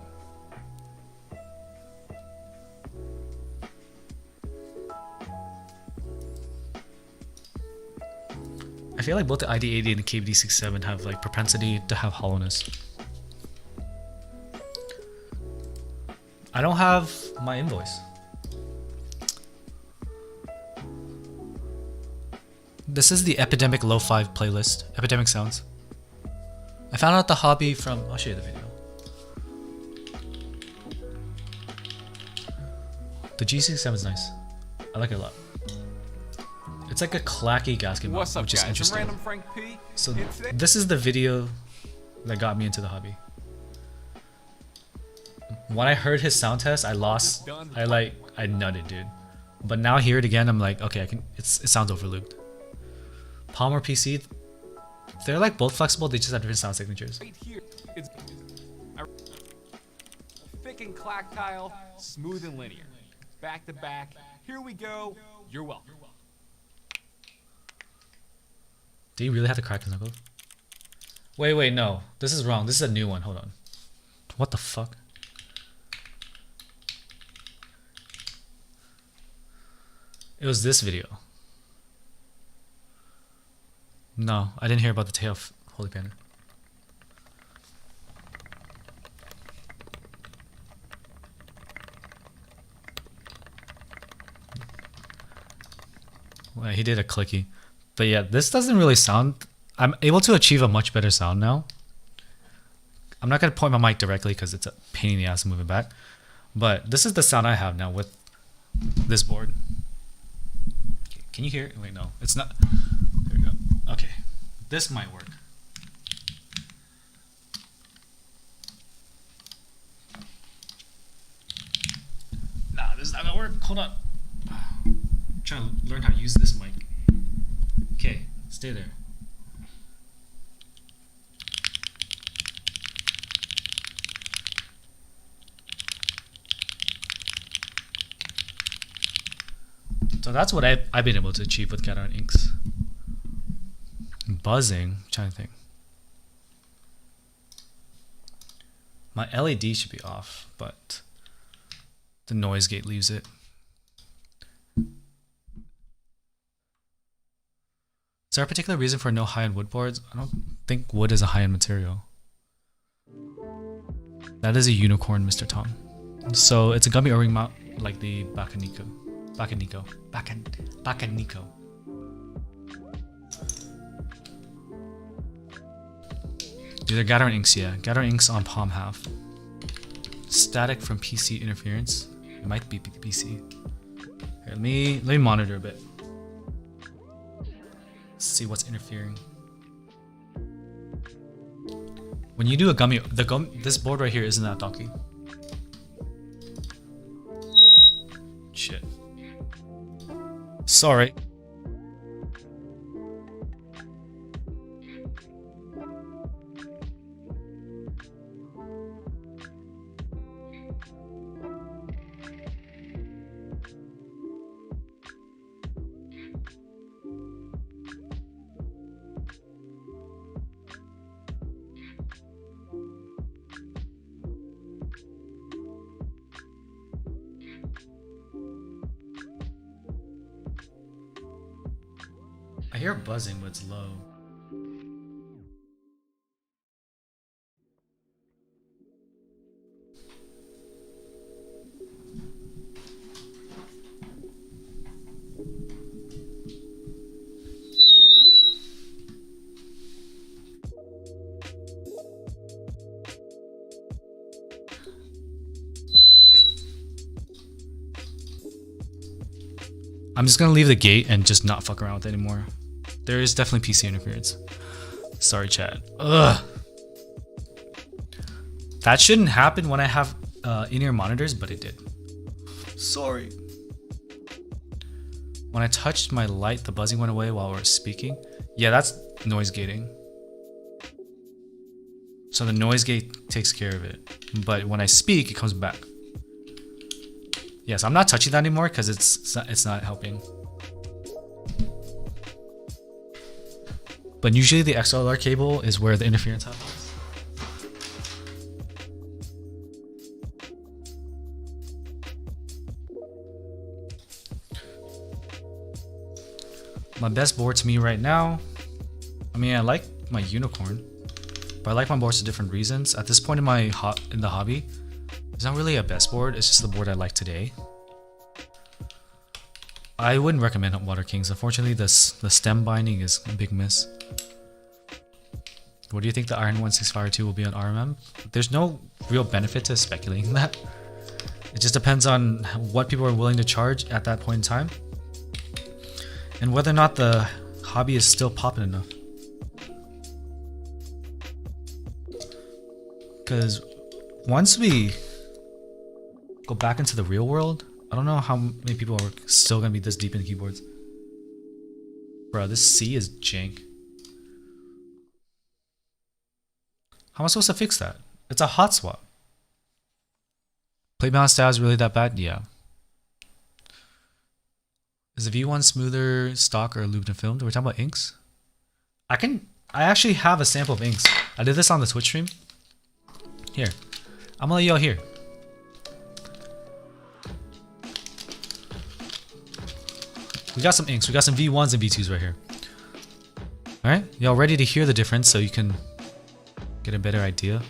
I feel like both the ID80 and the KBD67 have like propensity to have hollowness. I don't have my invoice. This is the Epidemic Lo-Fi playlist. Epidemic Sounds. I found out the hobby from... I'll show you the video. The G67 is nice. I like it a lot. It's like a clacky gasket mount, which is interesting. So this is the video that got me into the hobby. When I heard his sound test, I nutted, dude. But now I hear it again, I'm like, okay, it sounds overlooked. Palmer PC, they're like both flexible, they just have different sound signatures. Right here, it's thick and clactile, smooth and linear. Back to back. Here we go. You're welcome. Do you really have to crack his knuckles? Wait, no. This is wrong. This is a new one. Hold on. What the fuck? It was this video. No, I didn't hear about the tail of Holy Banner. Well, he did a clicky. But yeah, this doesn't really sound... I'm able to achieve a much better sound now. I'm not going to point my mic directly because it's a pain in the ass moving back. But this is the sound I have now with this board. Can you hear it? Wait, no. It's not... There we go. Okay. This might work. Nah, this is not going to work. Hold on. I'm trying to learn how to use this mic. Okay, stay there. So that's what I've been able to achieve with Cat Inks. Buzzing, I'm trying to think. My LED should be off, but the noise gate leaves it. Is there a particular reason for no high-end wood boards? I don't think wood is a high-end material. That is a unicorn, Mr. Tom. So it's a gummy O-ring mount like the Bakanico. These are Gathering Inks, yeah. Gathering Inks on palm half. Static from PC interference. It might be PC. Here, let me monitor a bit. Let's see what's interfering. When you do a gummy, this board right here isn't that talky. Shit. Sorry. I hear buzzing, but it's low. I'm just gonna leave the gate and just not fuck around with it anymore. There is definitely PC interference. Sorry, chat. Ugh. That shouldn't happen when I have in-ear monitors, but it did. Sorry. When I touched my light, the buzzing went away while we were speaking. Yeah, that's noise gating. So the noise gate takes care of it. But when I speak, it comes back. Yes, I'm not touching that anymore because it's not helping. But usually the XLR cable is where the interference happens. My best board to me right now, I mean, I like my Unicorn, but I like my boards for different reasons. At this point in my in the hobby, it's not really a best board, it's just the board I like today. I wouldn't recommend Water Kings. Unfortunately, the stem binding is a big miss. What do you think the Iron 1652 will be on RMM? There's no real benefit to speculating that. It just depends on what people are willing to charge at that point in time, and whether or not the hobby is still popping enough. Because once we go back into the real world, I don't know how many people are still going to be this deep in keyboards. Bro, this C is jank. How am I supposed to fix that? It's a hot swap. Play balance style is really that bad? Yeah. Is the V1 smoother stock or lubed and filmed? We're talking about inks? I actually have a sample of inks. I did this on the Twitch stream. Here. I'm gonna let y'all hear. We got some inks. We got some V1s and V2s right here. Alright? Y'all ready to hear the difference so you can get a better idea?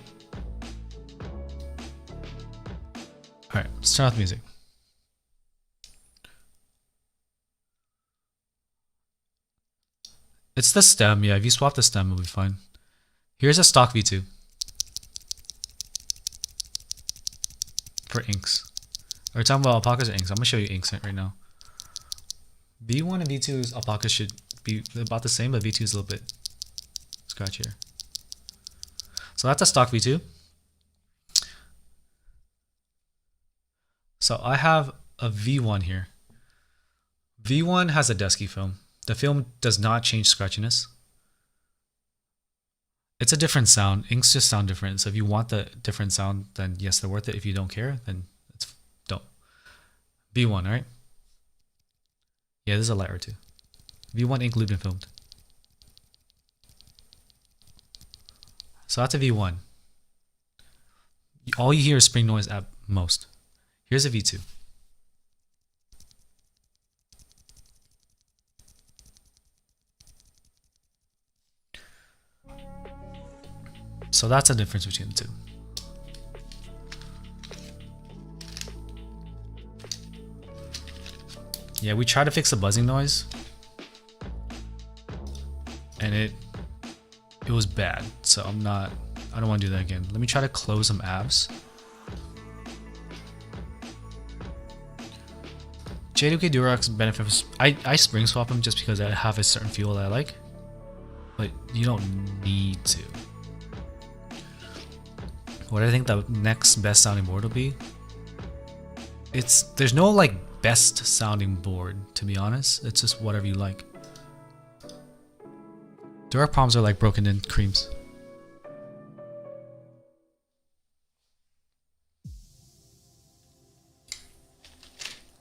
Alright, let's turn off the music. It's the stem, yeah. If you swap the stem, it'll be fine. Here's a stock V2 for inks. We're talking about alpacas or inks. I'm gonna show you inks right now. V1 and V2's alpacas should be about the same, but V2 is a little bit scratchier. So that's a stock V2. So I have a V1 here. V1 has a dusky film. The film does not change scratchiness. It's a different sound. Inks just sound different. So if you want the different sound, then yes, they're worth it. If you don't care, then don't. V1, right? Yeah, this is a light R2. V1 ink lubed and filmed. So that's a V1. All you hear is spring noise at most. Here's a V2. So that's the difference between the two. Yeah, we tried to fix the buzzing noise, and it was bad. So I don't want to do that again. Let me try to close some abs. JWK Durox benefits. I spring swap them just because I have a certain feel that I like, but you don't need to. What I think the next best sounding board will be, there's no like best sounding board, to be honest. It's just whatever you like. Durac palms are like broken in creams.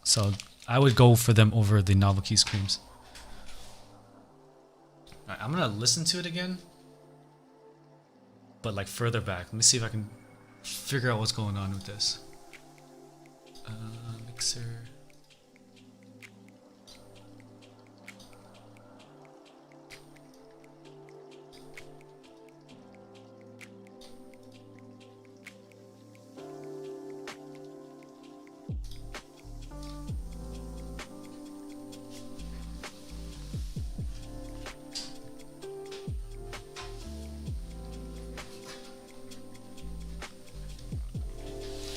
So I would go for them over the Novel Keys creams. Alright, I'm gonna listen to it again, but like further back. Let me see if I can figure out what's going on with this. Mixer.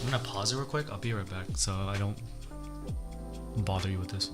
I'm gonna pause it real quick. I'll be right back so I don't bother you with this.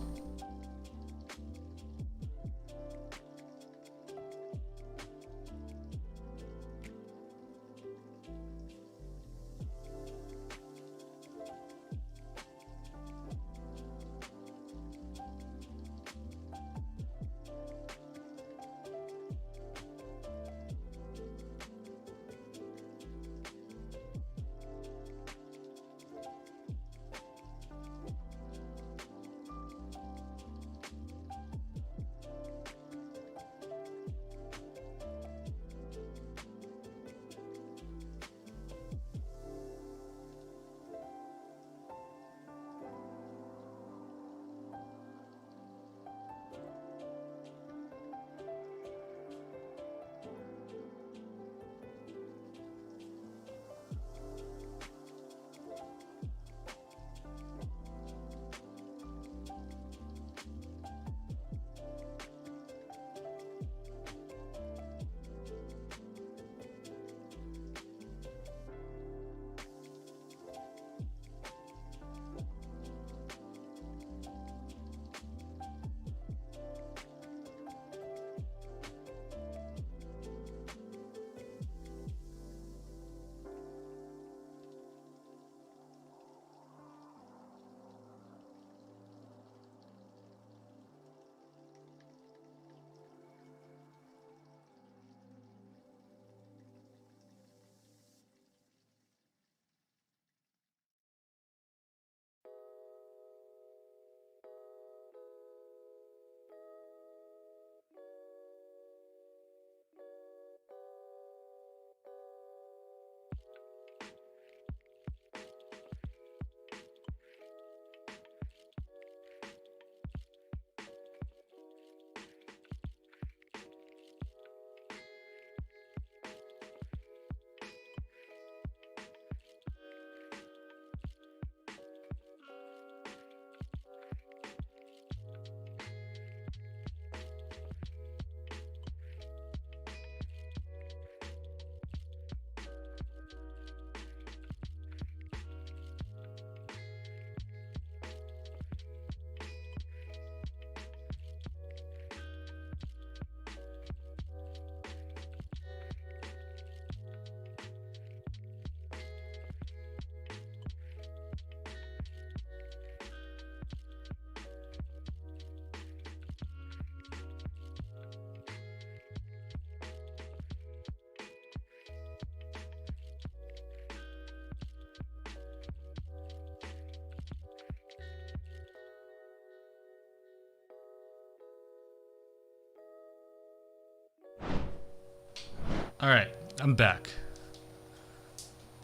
Alright, I'm back.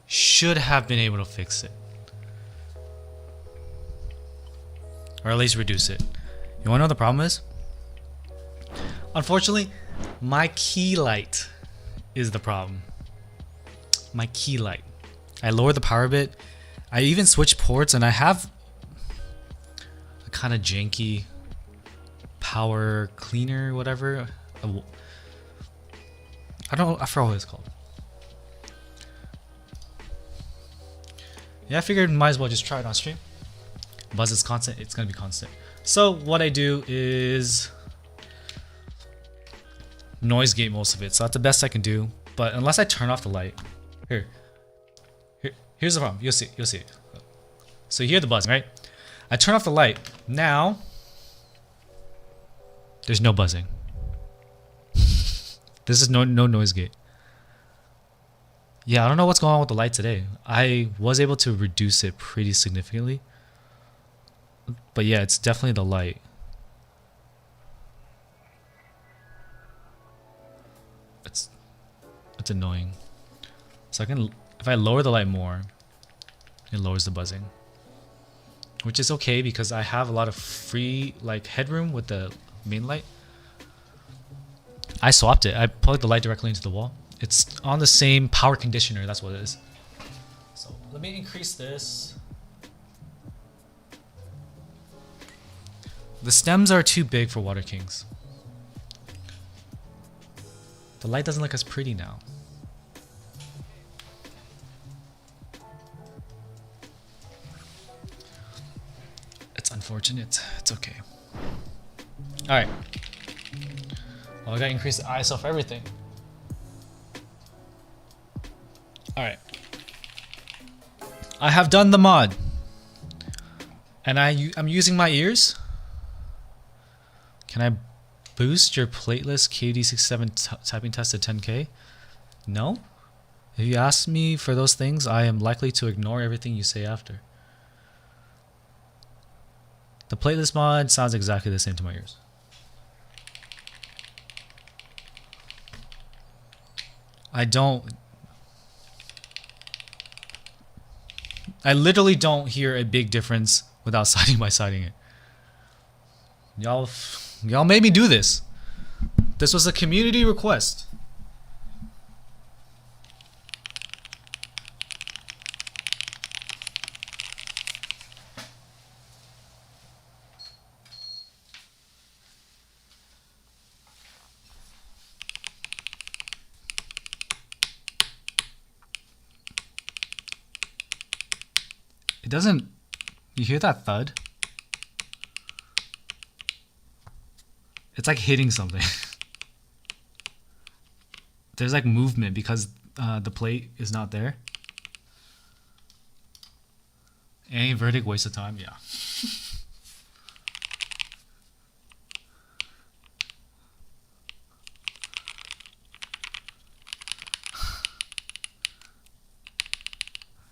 Should have been able to fix it. Or at least reduce it. You wanna know what the problem is? Unfortunately, my key light is the problem. My key light. I lowered the power a bit. I even switched ports, and I have a kind of janky power cleaner, whatever. I forgot what it's called. Yeah, I figured might as well just try it on stream. Buzz is constant, it's gonna be constant. So what I do is noise gate most of it. So that's the best I can do. But unless I turn off the light, here's the problem. You'll see it. So you hear the buzzing, right? I turn off the light. Now there's no buzzing. This is no noise gate. Yeah, I don't know what's going on with the light today. I was able to reduce it pretty significantly. But yeah, it's definitely the light. It's annoying. So if I lower the light more, it lowers the buzzing. Which is okay because I have a lot of free like headroom with the main light. I swapped it. I plugged the light directly into the wall. It's on the same power conditioner, that's what it is. So let me increase this. The stems are too big for Water Kings. The light doesn't look as pretty now. It's unfortunate. It's okay. Alright. Well, I gotta increase the ISO for everything. Alright. I have done the mod. And I'm using my ears. Can I boost your Plateless KBD67 typing test to 10K? No? If you ask me for those things, I am likely to ignore everything you say after. The Plateless mod sounds exactly the same to my ears. I literally don't hear a big difference without siding by siding it. Y'all made me do this. This was a community request. It doesn't... You hear that thud? It's like hitting something. There's like movement because the plate is not there. Any verdict, waste of time? Yeah.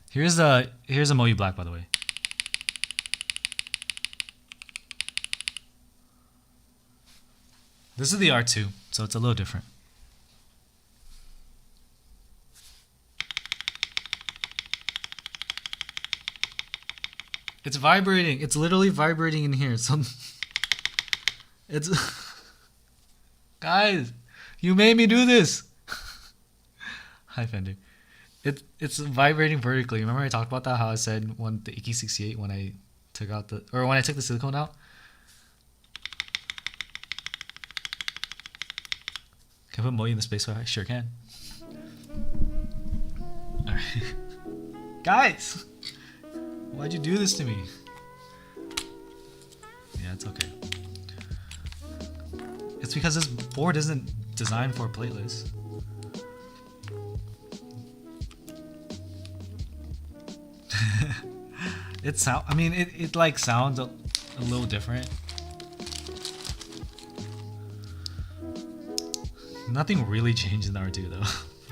Here's a Moyu Black, by the way. This is the R2, so it's a little different. It's vibrating. It's literally vibrating in here. It's guys, you made me do this. Hi Fender. It's vibrating vertically. Remember I talked about that? How I said when the KBD68 when I took the silicone out. Can I put Moyu in the space bar? I sure can. Alright. Guys! Why'd you do this to me? Yeah, it's okay. It's because this board isn't designed for Plateless. It like sounds a little different. Nothing really changed in R2 though.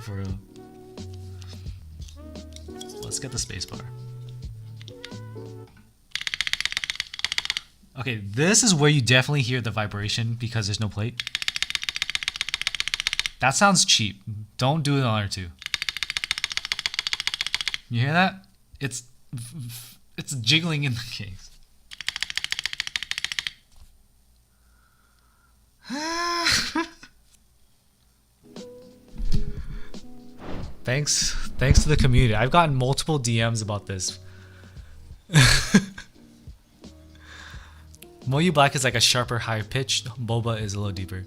For real. Let's get the spacebar. Okay, this is where you definitely hear the vibration because there's no plate. That sounds cheap. Don't do it on R2. You hear that? It's jiggling in the case. Thanks to the community. I've gotten multiple DMs about this. Moyu Black is like a sharper, higher pitch. Boba is a little deeper.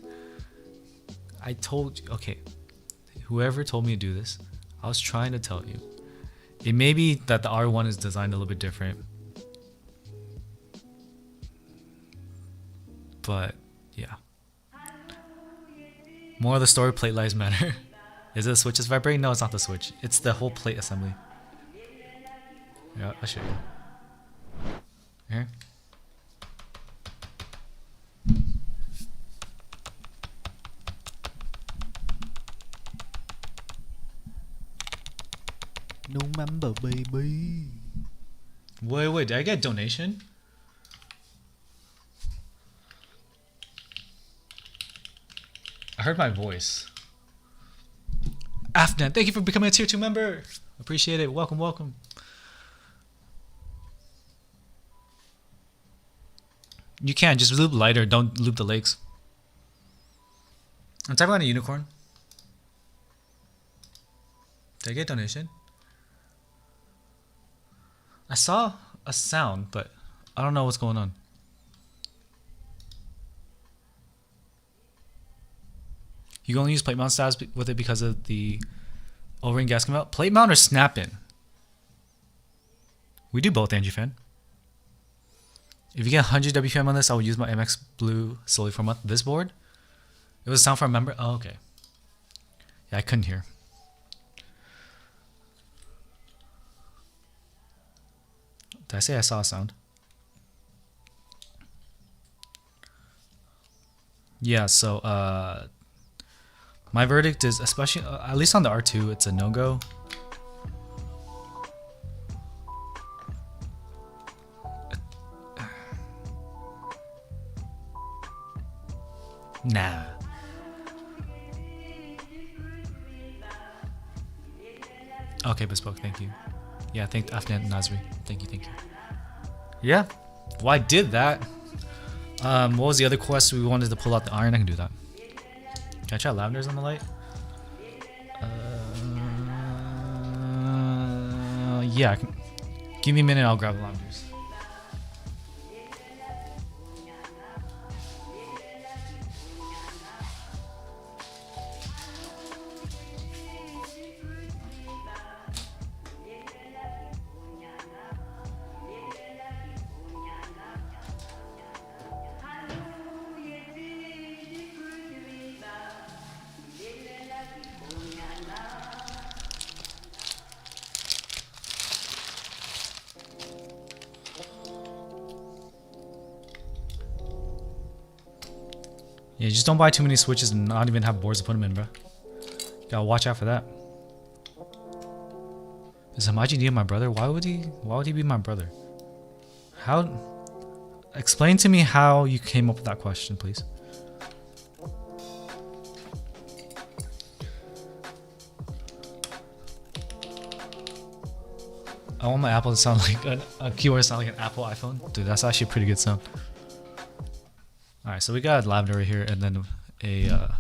I told you. Okay, whoever told me to do this, I was trying to tell you. It may be that the R1 is designed a little bit different, but yeah. More of the story, plate lives matter. Is it the switch is vibrating? No, it's not the switch. It's the whole plate assembly. Yeah, I'll show you. Here. No member, baby. Wait, did I get a donation? I heard my voice. Afnan, thank you for becoming a tier 2 member. Appreciate it. Welcome. You can just loop lighter, don't loop the legs. I'm typing on a unicorn. Did I get a donation? I saw a sound, but I don't know what's going on. You can only use plate mount stabs with it because of the O-ring gasket mount. Plate mount or snap in? We do both, Angie fan. If you get 100 WPM on this, I will use my MX Blue solely for a month. This board? It was a sound for a member? Oh, okay. Yeah, I couldn't hear. Did I say I saw a sound? Yeah, so my verdict is, especially at least on the R2, it's a no-go. Nah. Okay, Bespoke, thank you. Yeah, thank Afnan Nazri. Thank you. Yeah. Well, I did that. What was the other quest? We wanted to pull out the iron. I can do that. Can I try lavenders on the light? Yeah. I can. Give me a minute. I'll grab the lavenders. Yeah, just don't buy too many switches and not even have boards to put them in, bro. You gotta watch out for that. Is Hamaji Nia my brother? Why would he be my brother? How? Explain to me how you came up with that question, please. I want my Apple to sound like a keyboard to sound like an Apple iPhone. Dude, that's actually a pretty good sound. Alright, so we got lavender right here and then a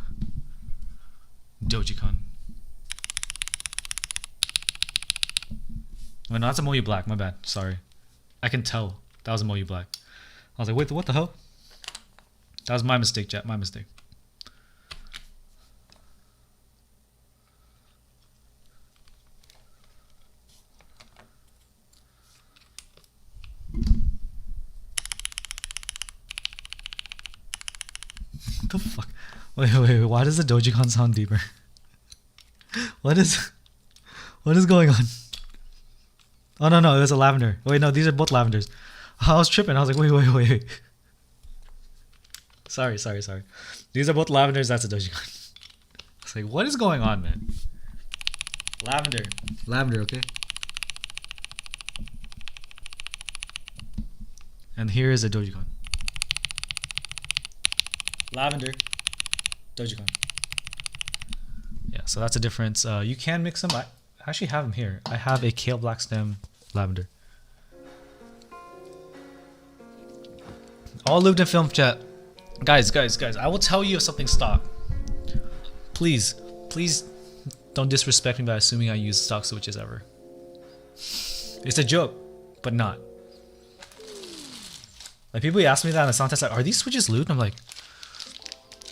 Dojicon. Oh, no, that's a Moyu Black, my bad. Sorry. I can tell. That was a Moyu Black. I was like, wait, what the hell? That was my mistake, chat. My mistake. What the fuck? Wait, why does the Dojicon sound deeper? What is going on? Oh no, it was a lavender. Wait, no, these are both lavenders. I was tripping. I was like, wait. Sorry. These are both lavenders. That's a Dojicon. I was like, what is going on, man? Lavender, okay. And here is a Dojicon. Lavender, Dojicon. Yeah. so that's a difference. You can mix them. I actually have them here. I have a kale black stem lavender. All lubed in film chat. Guys, I will tell you if something's stock. Please don't disrespect me by assuming I use stock switches ever. It's a joke, but not. Like people ask me that on the sound test, like, are these switches lubed? I'm like,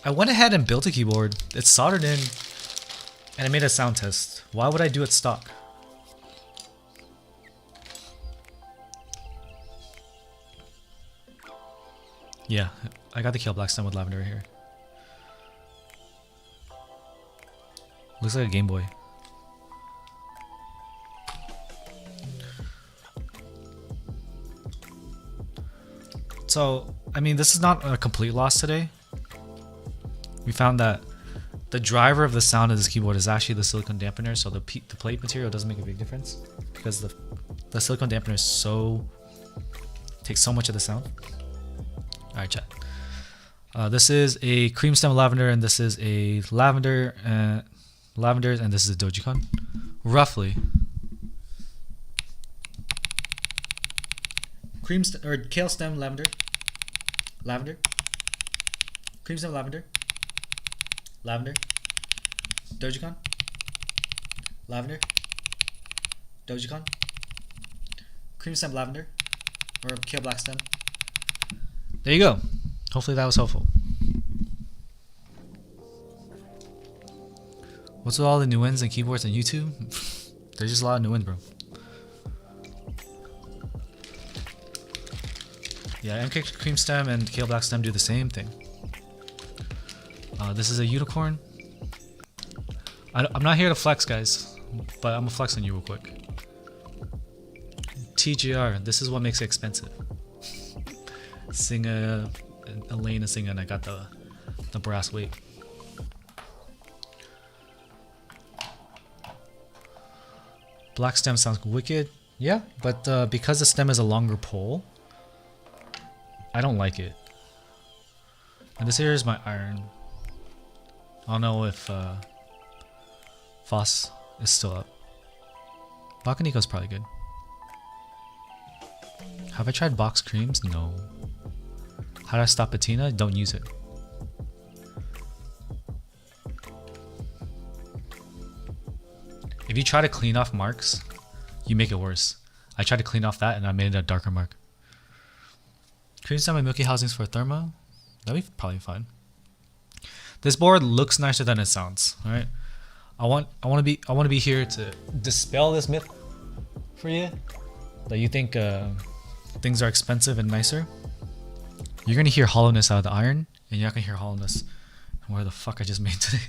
I went ahead and built a keyboard. It's soldered in, and I made a sound test. Why would I do it stock? Yeah, I got the kale black stem with lavender right here. Looks like a Game Boy. So, I mean, this is not a complete loss today. We found that the driver of the sound of this keyboard is actually the silicone dampener, so the plate material doesn't make a big difference because the silicone dampener is takes so much of the sound. Alright, chat. This is a cream stem lavender, and this is a lavender, and this is a Dojicon. Roughly. Kale stem lavender. Lavender. Cream stem lavender. Lavender. Dojicon. Lavender. Dojicon. Cream stem lavender. Or kale black stem. There you go. Hopefully that was helpful. What's with all the new ends and keyboards on YouTube? There's just a lot of new ends, bro. Yeah, MK cream stem and kale black stem do the same thing. This is a unicorn. I'm not here to flex, guys, but I'm gonna flex on you real quick. TGR, this is what makes it expensive. Singer, Elena singer, and I got the brass weight. Black stem sounds wicked. Yeah, but because the stem is a longer pole, I don't like it. And this here is my iron. I don't know if Foss is still up. Bakaniko's probably good. Have I tried box creams? No. How do I stop patina? Don't use it. If you try to clean off marks, you make it worse. I tried to clean off that and I made it a darker mark. Cream stem and milky housings for thermo. That'd be probably fine. This board looks nicer than it sounds. All right. I want to be here to dispel this myth for you that you think things are expensive and nicer. You're gonna hear hollowness out of the iron, and you're not gonna hear hollowness from where the fuck I just made today.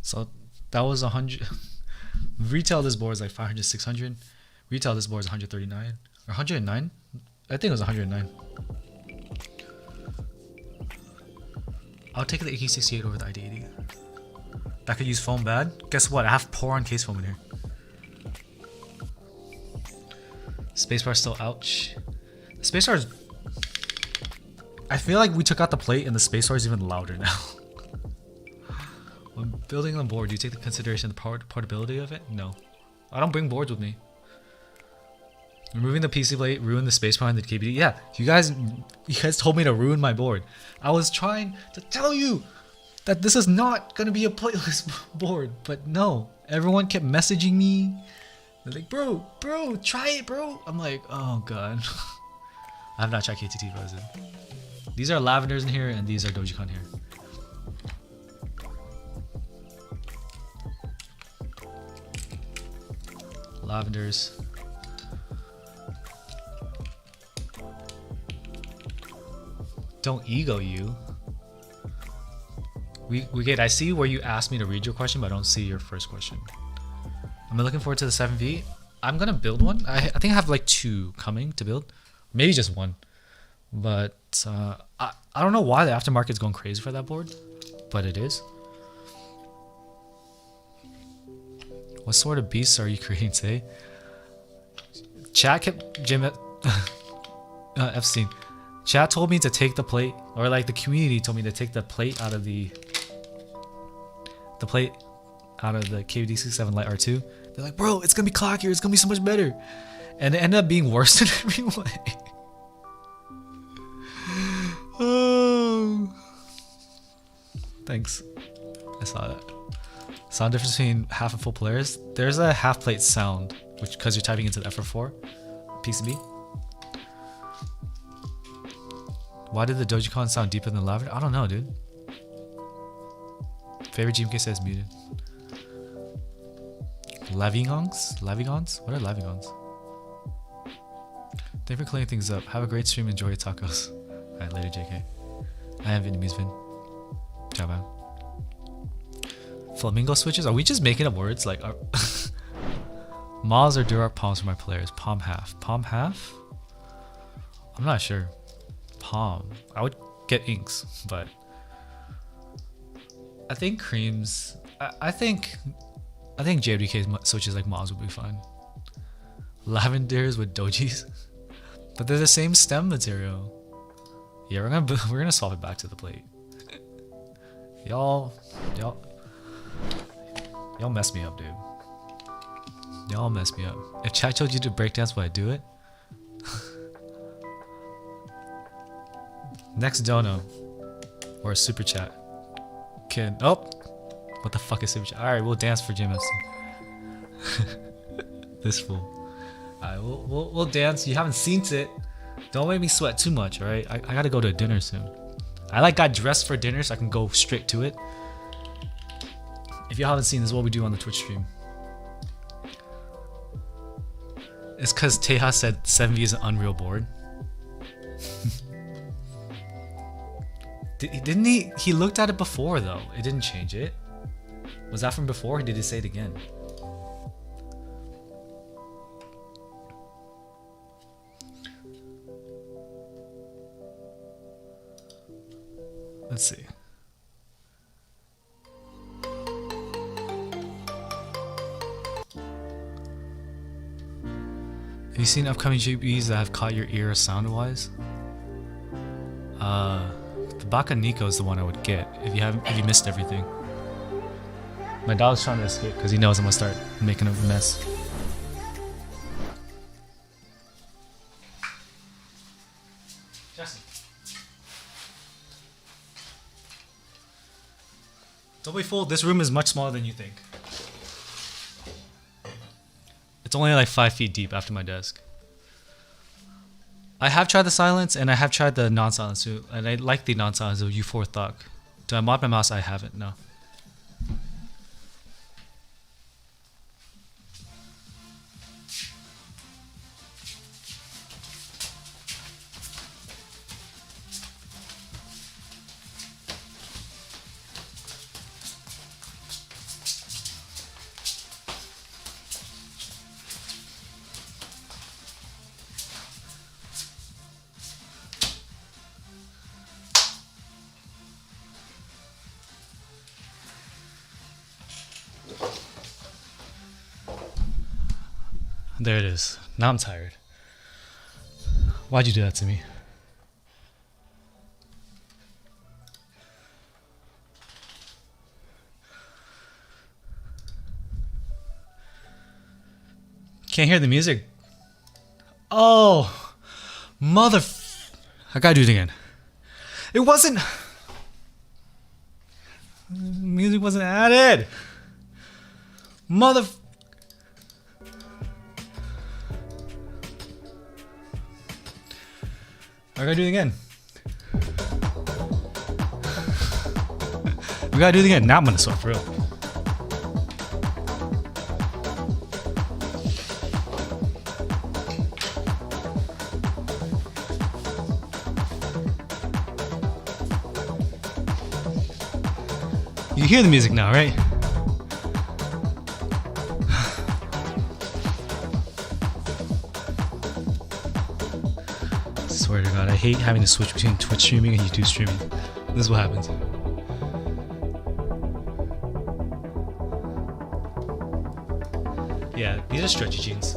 So that was 100. Retail this board is like 500, 600. Retail this board is 139 or 109. I think it was 109. I'll take the AK68 over the ID80. That could use foam bad. Guess what? I have Poron case foam in here. Spacebar still ouch. The spacebar is... I feel like we took out the plate and the spacebar is even louder now. When building on board, do you take into consideration the portability of it? No. I don't bring boards with me. Removing the PC plate ruined the spacebar and the KBD. Yeah, you guys told me to ruin my board. I was trying to tell you that this is not gonna be a plateless board, but no. Everyone kept messaging me. They're like, bro, try it, bro. I'm like, oh god. I have not tried KTT resin. These are lavenders in here, and these are Dojicon here. Lavenders. Don't ego you. We get. I see where you asked me to read your question, but I don't see your first question. I'm looking forward to the 7V. I'm gonna build one. I think I have like 2 coming to build, maybe just 1. But I don't know why the aftermarket's going crazy for that board, but it is. What sort of beasts are you creating today? Chat kept Jim Epstein. Chat told me to take the plate, or like the community told me to take the plate out of the KBD67 Lite R2. They're like, bro, it's gonna be clockier, it's gonna be so much better. And it ended up being worse in every way. Oh. Thanks. I saw that. Sound difference between half and full players. There's a half plate sound, which because you're typing into the FR4 PCB. Why did the Dogecoin sound deeper than Lavender? I don't know, dude. Favorite GMK says muted. Lavigons? Lavigons? What are Lavigons? Thank you for clearing things up. Have a great stream. Enjoy your tacos. Alright, later, JK. I am Vietnamese Vin. Ciao, man. Flamingo switches? Are we just making up words? Like, are Moz or Duroc palms for my players? Palm half. Palm half? I'm not sure. Palm. I would get inks, but I think creams. I think JWK switches like Moz would be fine. Lavenders with dojis, but they're the same stem material. Yeah, we're gonna swap it back to the plate. Y'all mess me up, dude. Y'all mess me up. If chat told you to breakdance, would I do it? Next dono or a super chat. What the fuck is super chat? All right, we'll dance for Jim Epstein. This fool. All right, we'll dance. You haven't seen it. Don't make me sweat too much. All right, I gotta go to dinner soon. I got dressed for dinner so I can go straight to it. If you haven't seen, this is what we do on the Twitch stream. It's because Teja said 7V is an unreal board. Didn't he? He looked at it before though. It didn't change it. Was that from before or did he say it again? Let's see. Have you seen upcoming GPs that have caught your ear sound-wise? The Baka Nico is the one I would get if you missed everything. My dog's trying to escape because he knows I'm gonna start making a mess. Jesse. Don't be fooled, this room is much smaller than you think. It's only like 5 feet deep after my desk. I have tried the silence and I have tried the non-silence too, and I like the non-silence of U4 Thug. Do I mod my mouse? I haven't, no. There it is. Now I'm tired. Why'd you do that to me? Can't hear the music. Oh, mother! I gotta do it again. It wasn't. Music wasn't added. Mother. I gotta do it again. We gotta do it again. Now I'm gonna sweat for real. You hear the music now, right? Swear to God, I hate having to switch between Twitch streaming and YouTube streaming. This is what happens. Yeah, these are stretchy jeans.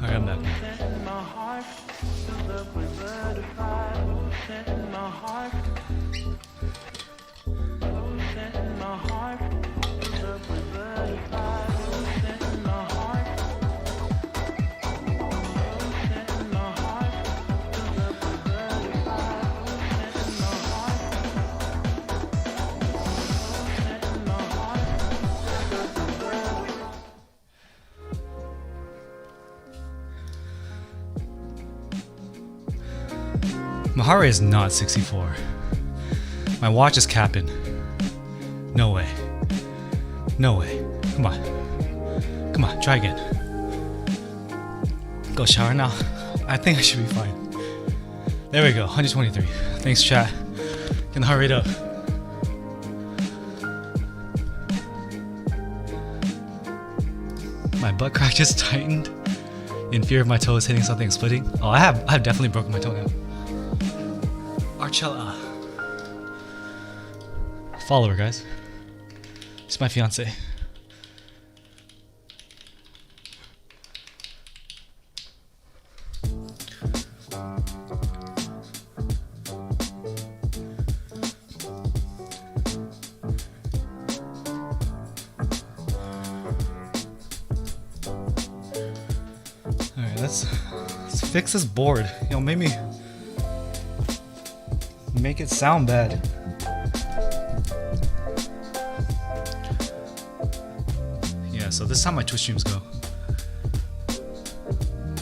Alright, I'm back. My heart rate is not 64. My watch is capping. No way. No way. Come on. Come on, try again. Go shower now. I think I should be fine. There we go, 123. Thanks, chat. Getting the heart rate up. My butt crack just tightened in fear of my toes hitting something and splitting. Oh, I've definitely broken my toenail. Archella. Follow her, guys. She's my fiance. Alright, let's fix this board. Yo, make it sound bad. Yeah, so this is how my Twitch streams go.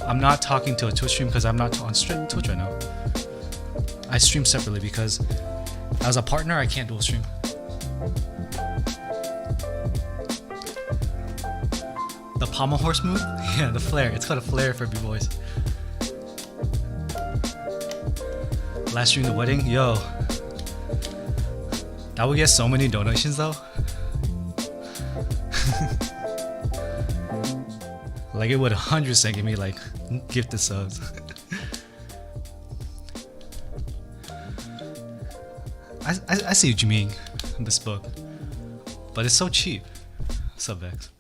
I'm not talking to a Twitch stream because I'm not on Twitch right now. I stream separately because as a partner I can't dual stream. The pommel horse move? Yeah, the flare. It's called a flare for b-boys. Last stream, the wedding? Yo. That would get so many donations though. Like it would 100% give me like gifted subs. I see what you mean in this book. But it's so cheap. Sub Vex.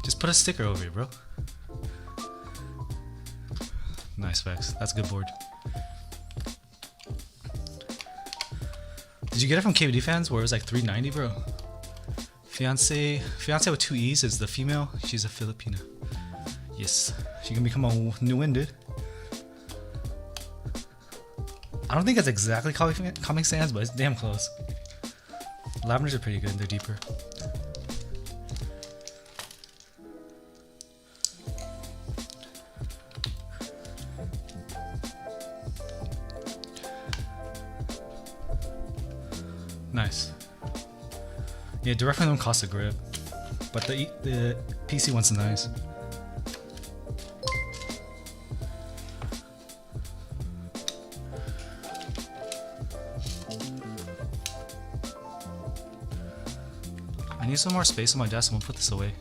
Just put a sticker over it, bro. Nice, Vex. That's a good board. Did you get it from KBD fans where it was like $390, bro? Fiance with 2 E's is the female. She's a Filipina. Yes. She can become a new one, dude. I don't think it's exactly Comic Sans, but it's damn close. Lavenders are pretty good. They're deeper. Nice. Yeah, direct from them costs a grip, but the PC one's nice. I need some more space on my desk. I'm gonna put this away.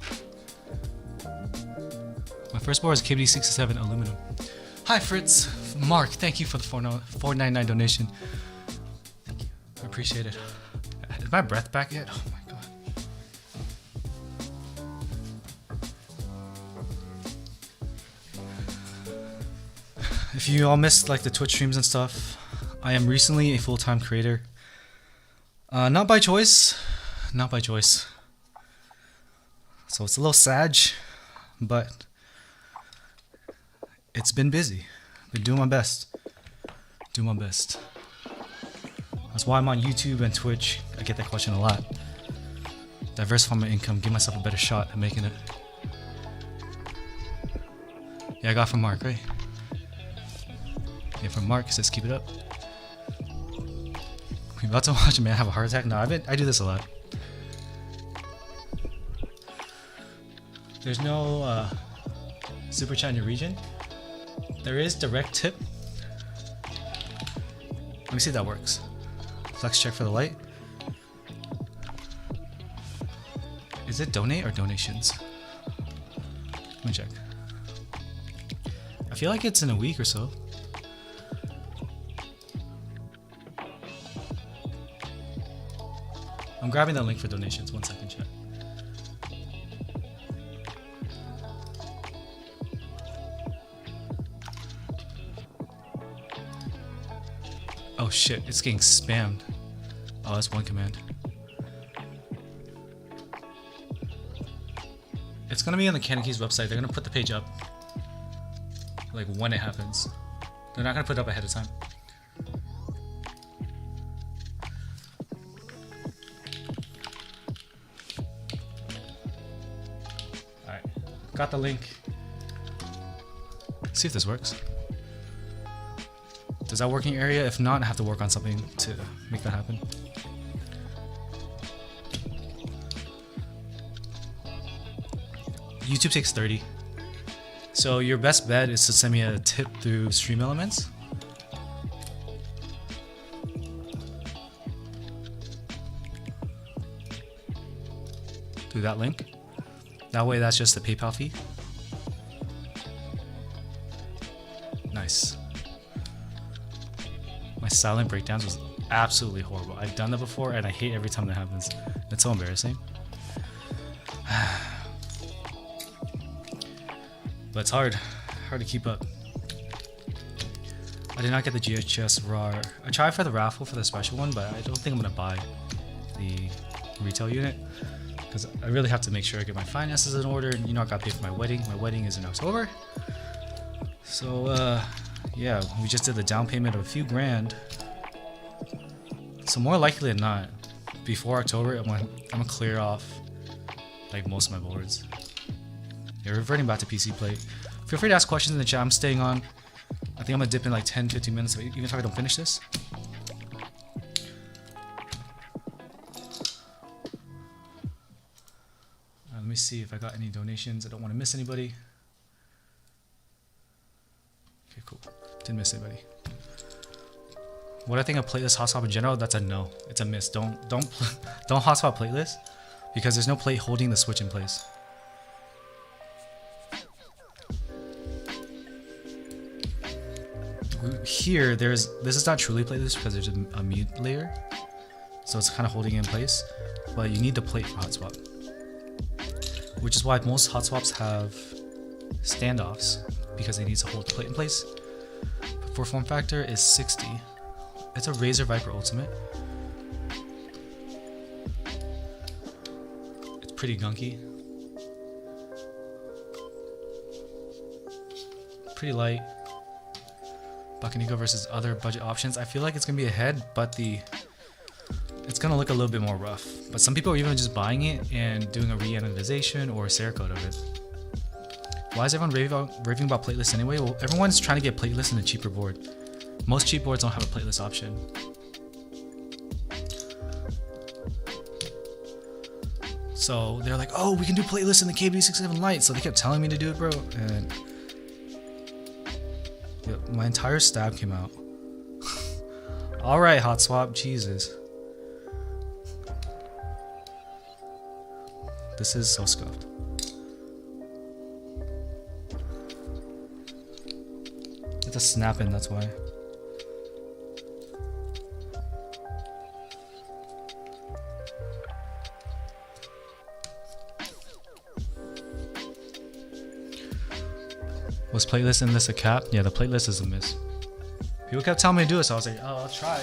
My first board is KBD67 aluminum. Hi Fritz, Mark. Thank you for the $4.99 donation. Thank you. I appreciate it. Is my breath back yet? Oh my god. If you all missed like the Twitch streams and stuff, I am recently a full-time creator. Not by choice. Not by choice. So it's a little sad, but it's been busy. Been doing my best. Do my best. That's why I'm on YouTube and Twitch. I get that question a lot. Diversify my income, give myself a better shot at making it. Yeah, I got from Mark, right? Yeah, from Mark. It says keep it up. We about to watch a man have a heart attack? No, I do this a lot. There's no super chat in your region. There is direct tip. Let me see if that works. Flex check for the light. Is it donate or donations? Let me check. I feel like it's in a week or so. I'm grabbing that link for donations. 1 second, chat. Oh shit, it's getting spammed. Oh, that's one command. It's gonna be on the Canon Keys website. They're gonna put the page up like when it happens. They're not gonna put it up ahead of time. Alright, got the link. See if this works. Does that work in your area? If not, I have to work on something to make that happen. YouTube takes 30. So your best bet is to send me a tip through Stream Elements. Through that link. That way that's just the PayPal fee. Nice. My silent breakdowns was absolutely horrible. I've done that before and I hate every time that happens. It's so embarrassing. But it's hard to keep up. I did not get the GHS RAR. I tried for the raffle for the special one, but I don't think I'm gonna buy the retail unit because I really have to make sure I get my finances in order. And you know, I got paid for my wedding. My wedding is in October. So yeah, we just did the down payment of a few grand. So more likely than not, before October, I'm gonna clear off like most of my boards. Yeah, reverting back to PC Plate. Feel free to ask questions in the chat. I'm staying on. I think I'm gonna dip in like 10-15 minutes, even if I don't finish this. Let me see if I got any donations. I don't want to miss anybody. Okay, cool. Didn't miss anybody. What I think of Plateless hotspot in general, that's a no. It's a miss. Don't hotspot Plateless because there's no plate holding the switch in place. Here, this is not truly Plateless because there's a mute layer, so it's kind of holding it in place. But you need the plate for hotspot, which is why most hotswaps have standoffs because they need to hold the plate in place. For form factor is 60. It's a Razer Viper Ultimate. It's pretty gunky. Pretty light. Bucanico versus other budget options. I feel like it's gonna be ahead, but it's gonna look a little bit more rough. But some people are even just buying it and doing a re-anodization or a Cerakote of it. Why is everyone raving about Plateless anyway? Well, everyone's trying to get Plateless in a cheaper board. Most cheap boards don't have a Plateless option. So they're like, oh, we can do Plateless in the KBD67 Lite. So they kept telling me to do it, bro. And yeah, my entire stab came out. Alright, hot swap, Jesus. This is so scuffed. It's a snap in, that's why. Was Plateless in this a cap? Yeah, the Plateless is a miss. People kept telling me to do it, so I was like, oh, I'll try.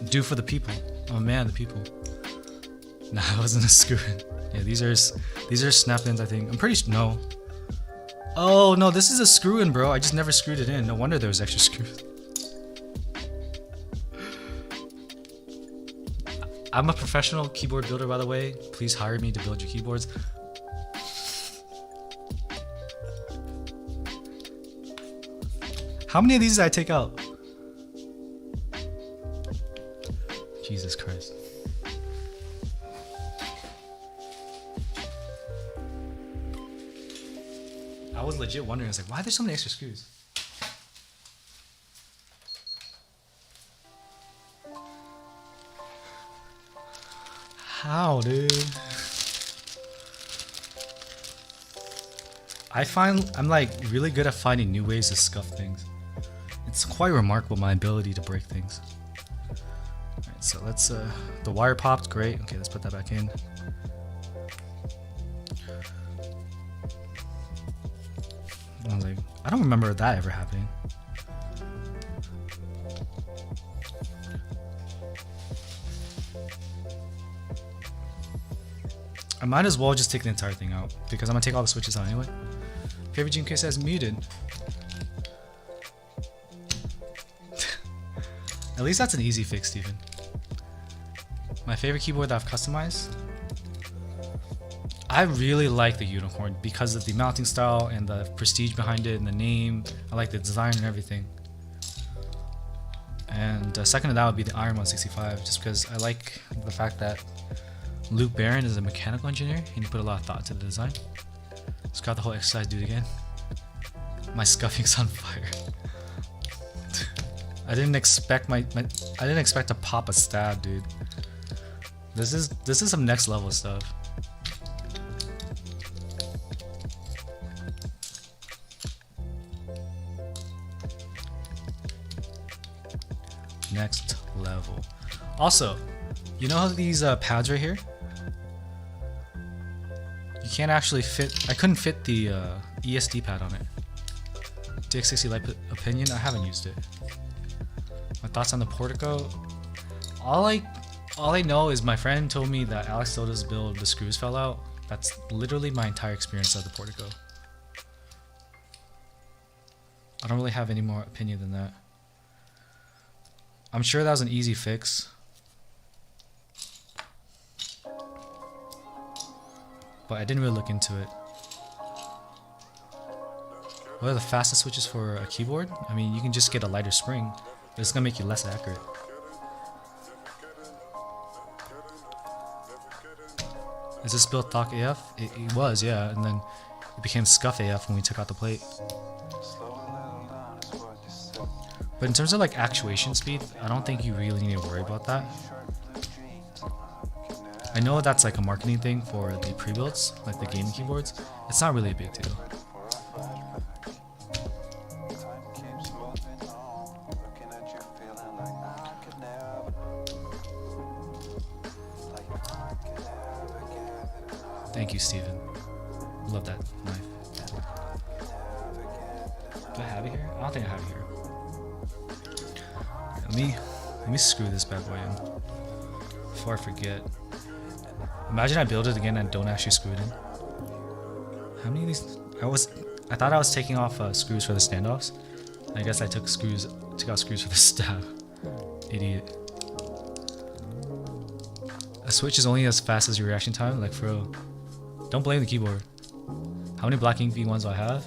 Do for the people. Oh man, the people. Nah, it wasn't a screw in. Yeah, these are snap ins, I think. I'm pretty no. Oh no, this is a screw in, bro. I just never screwed it in. No wonder there was extra screws. I'm a professional keyboard builder, by the way. Please hire me to build your keyboards. How many of these did I take out? Jesus Christ. I was legit wondering, I was like, why are there so many extra screws? How, dude? I find I'm like really good at finding new ways to scuff things. It's quite remarkable, my ability to break things. Alright, so let's the wire popped, great. Okay, let's put that back in. I was like, I don't remember that ever happening. I might as well just take the entire thing out because I'm gonna take all the switches out anyway. Favorite GMK says muted. At least that's an easy fix, Steven. My favorite keyboard that I've customized? I really like the unicorn because of the mounting style and the prestige behind it and the name. I like the design and everything. And second to that would be the Iron 165, just because I like the fact that Luke Barron is a mechanical engineer and he put a lot of thought into the design. Let's got the whole exercise do it again. My scuffing's on fire. I didn't expect I didn't expect to pop a stab, dude. This is some next level stuff. Next level. Also, you know how these pads right here? You can't actually fit. I couldn't fit the ESD pad on it. DX60 Lite opinion. I haven't used it. My thoughts on the Portico. All I know is my friend told me that Alex Soda's build, the screws fell out. That's literally my entire experience of the Portico. I don't really have any more opinion than that. I'm sure that was an easy fix. But I didn't really look into it. What are the fastest switches for a keyboard? I mean, you can just get a lighter spring, but it's gonna make you less accurate. Is this built Thok AF? It was, yeah, and then it became Scuff AF when we took out the plate. But in terms of like actuation speed, I don't think you really need to worry about that. I know that's like a marketing thing for the pre-builds, like the gaming keyboards. It's not really a big deal. Thank you, Steven. Love that knife. Do I have it here? I don't think I have it here. Let me screw this bad boy in before I forget. Imagine I build it again and don't actually screw it in. How many of these? I thought I was taking off screws for the standoffs. I guess I took out screws for the stab. Idiot. A switch is only as fast as your reaction time. Like, for real. Don't blame the keyboard. How many Black Ink V1s do I have?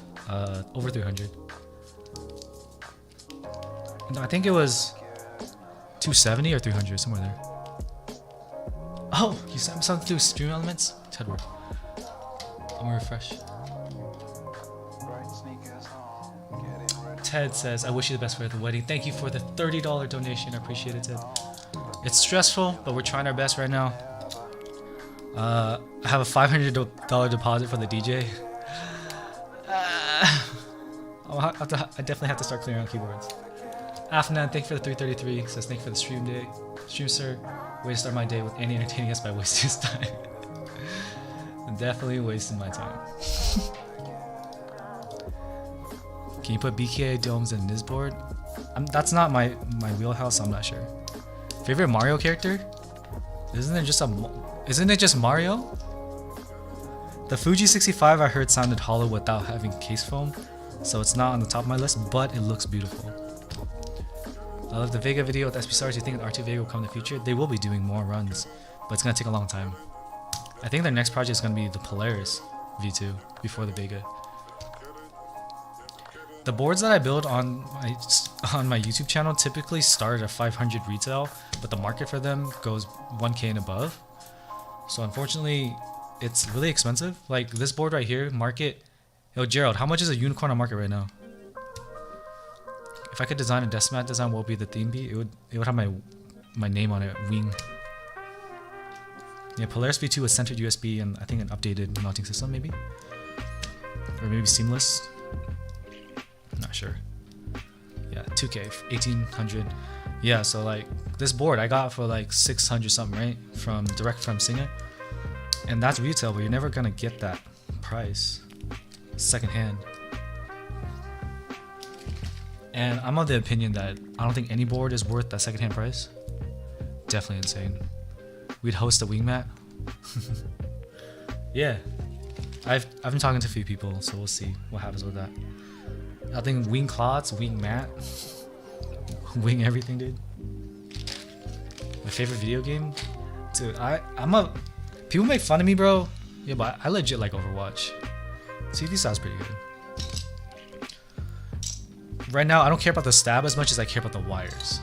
Over 300. No, I think it was 270 or 300, somewhere there. Oh, you sent me something to do with Stream Elements? Tedward. I'm gonna refresh. Ted says, I wish you the best for the wedding. Thank you for the $30 donation. I appreciate it, Ted. It's stressful, but we're trying our best right now. I have a $500 deposit for the DJ. I definitely have to start clearing out keyboards. Afnan, thank you for the 333. Says thank you for the stream day. Stream, sir. Way to start my day with any entertaining us by wasting his time. I'm definitely wasting my time. Can you put BKA domes in this board? That's not my wheelhouse, so I'm not sure. Favorite Mario character? Isn't it just Mario? The Fuji 65 I heard sounded hollow without having case foam, so it's not on the top of my list, but it looks beautiful. I love the Vega video with SP Stars. Do you think the R2 Vega will come in the future? They will be doing more runs, but it's gonna take a long time. I think their next project is gonna be the Polaris V2 before the Vega. The boards that I build on my YouTube channel typically start at 500 retail, but the market for them goes 1K and above. So unfortunately, it's really expensive. Like this board right here, market. Yo, Gerald, how much is a unicorn on market right now? If I could design a Decimat design, what would be the theme be? It would have my name on it, Wing. Yeah, Polaris V2 with centered USB and I think an updated mounting system maybe, or maybe seamless. I'm not sure. Yeah, 2K, 1800. Yeah, so like this board I got for like 600 something, right? Direct from Singer, and that's retail, but you're never gonna get that price secondhand. And I'm of the opinion that I don't think any board is worth that secondhand price. Definitely insane. We'd host a wing mat. Yeah, I've been talking to a few people, so we'll see what happens with that. I think wing cloths, wing mat, wing everything, dude. My favorite video game, dude. People make fun of me, bro. Yeah, but I legit like Overwatch. CD sounds pretty good. Right now, I don't care about the stab as much as I care about the wires.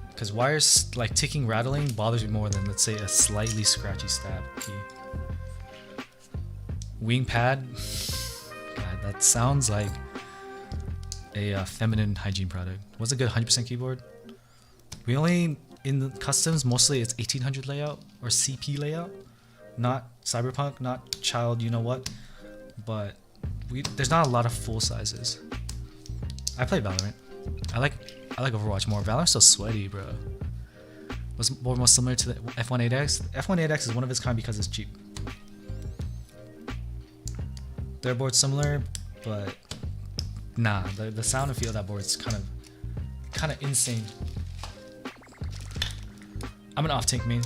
Because wires, like ticking, rattling, bothers me more than, let's say, a slightly scratchy stab key. Wing pad. God, that sounds like a feminine hygiene product. What's a good 100% keyboard? We only, in the customs, mostly it's 1800 layout or CP layout. Not cyberpunk, not child you know what. But there's not a lot of full sizes. I play Valorant. I like Overwatch more. Valorant's so sweaty, bro. Was more similar to the F18X. F18X is one of its kind because it's cheap. Their board's similar, but nah, the sound and feel of that board is kind of insane. I'm an off-tank main.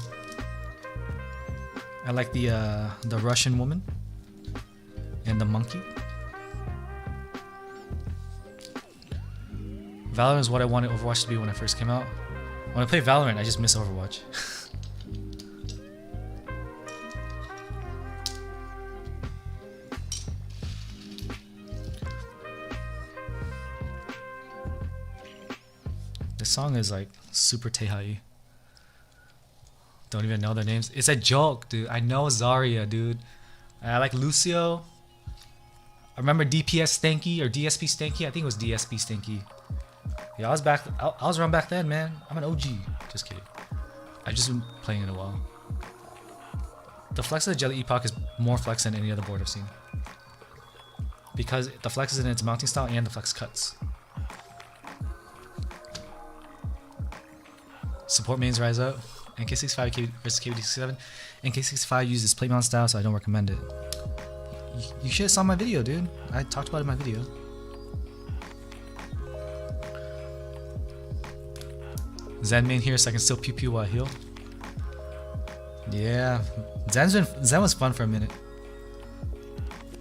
I like the Russian woman and the monkey. Valorant is what I wanted Overwatch to be when I first came out. When I play Valorant, I just miss Overwatch. This song is like super Tehai. Don't even know their names. It's a joke, dude. I know Zarya, dude. I like Lucio. I remember DPS Stanky or DSP Stanky. I think it was DSP Stanky. Yeah, I was around back then, man. I'm an OG. Just kidding. I've just been playing it a while. The flex of the Jelly Epoch is more flex than any other board I've seen. Because the flex is in its mounting style and the flex cuts. Support mains rise up. NK65 versus KBD67. NK65 uses plate mount style, so I don't recommend it. You should have saw my video, dude. I talked about it in my video. Zen main here, so I can still pew pew while I heal. Yeah, Zen was fun for a minute.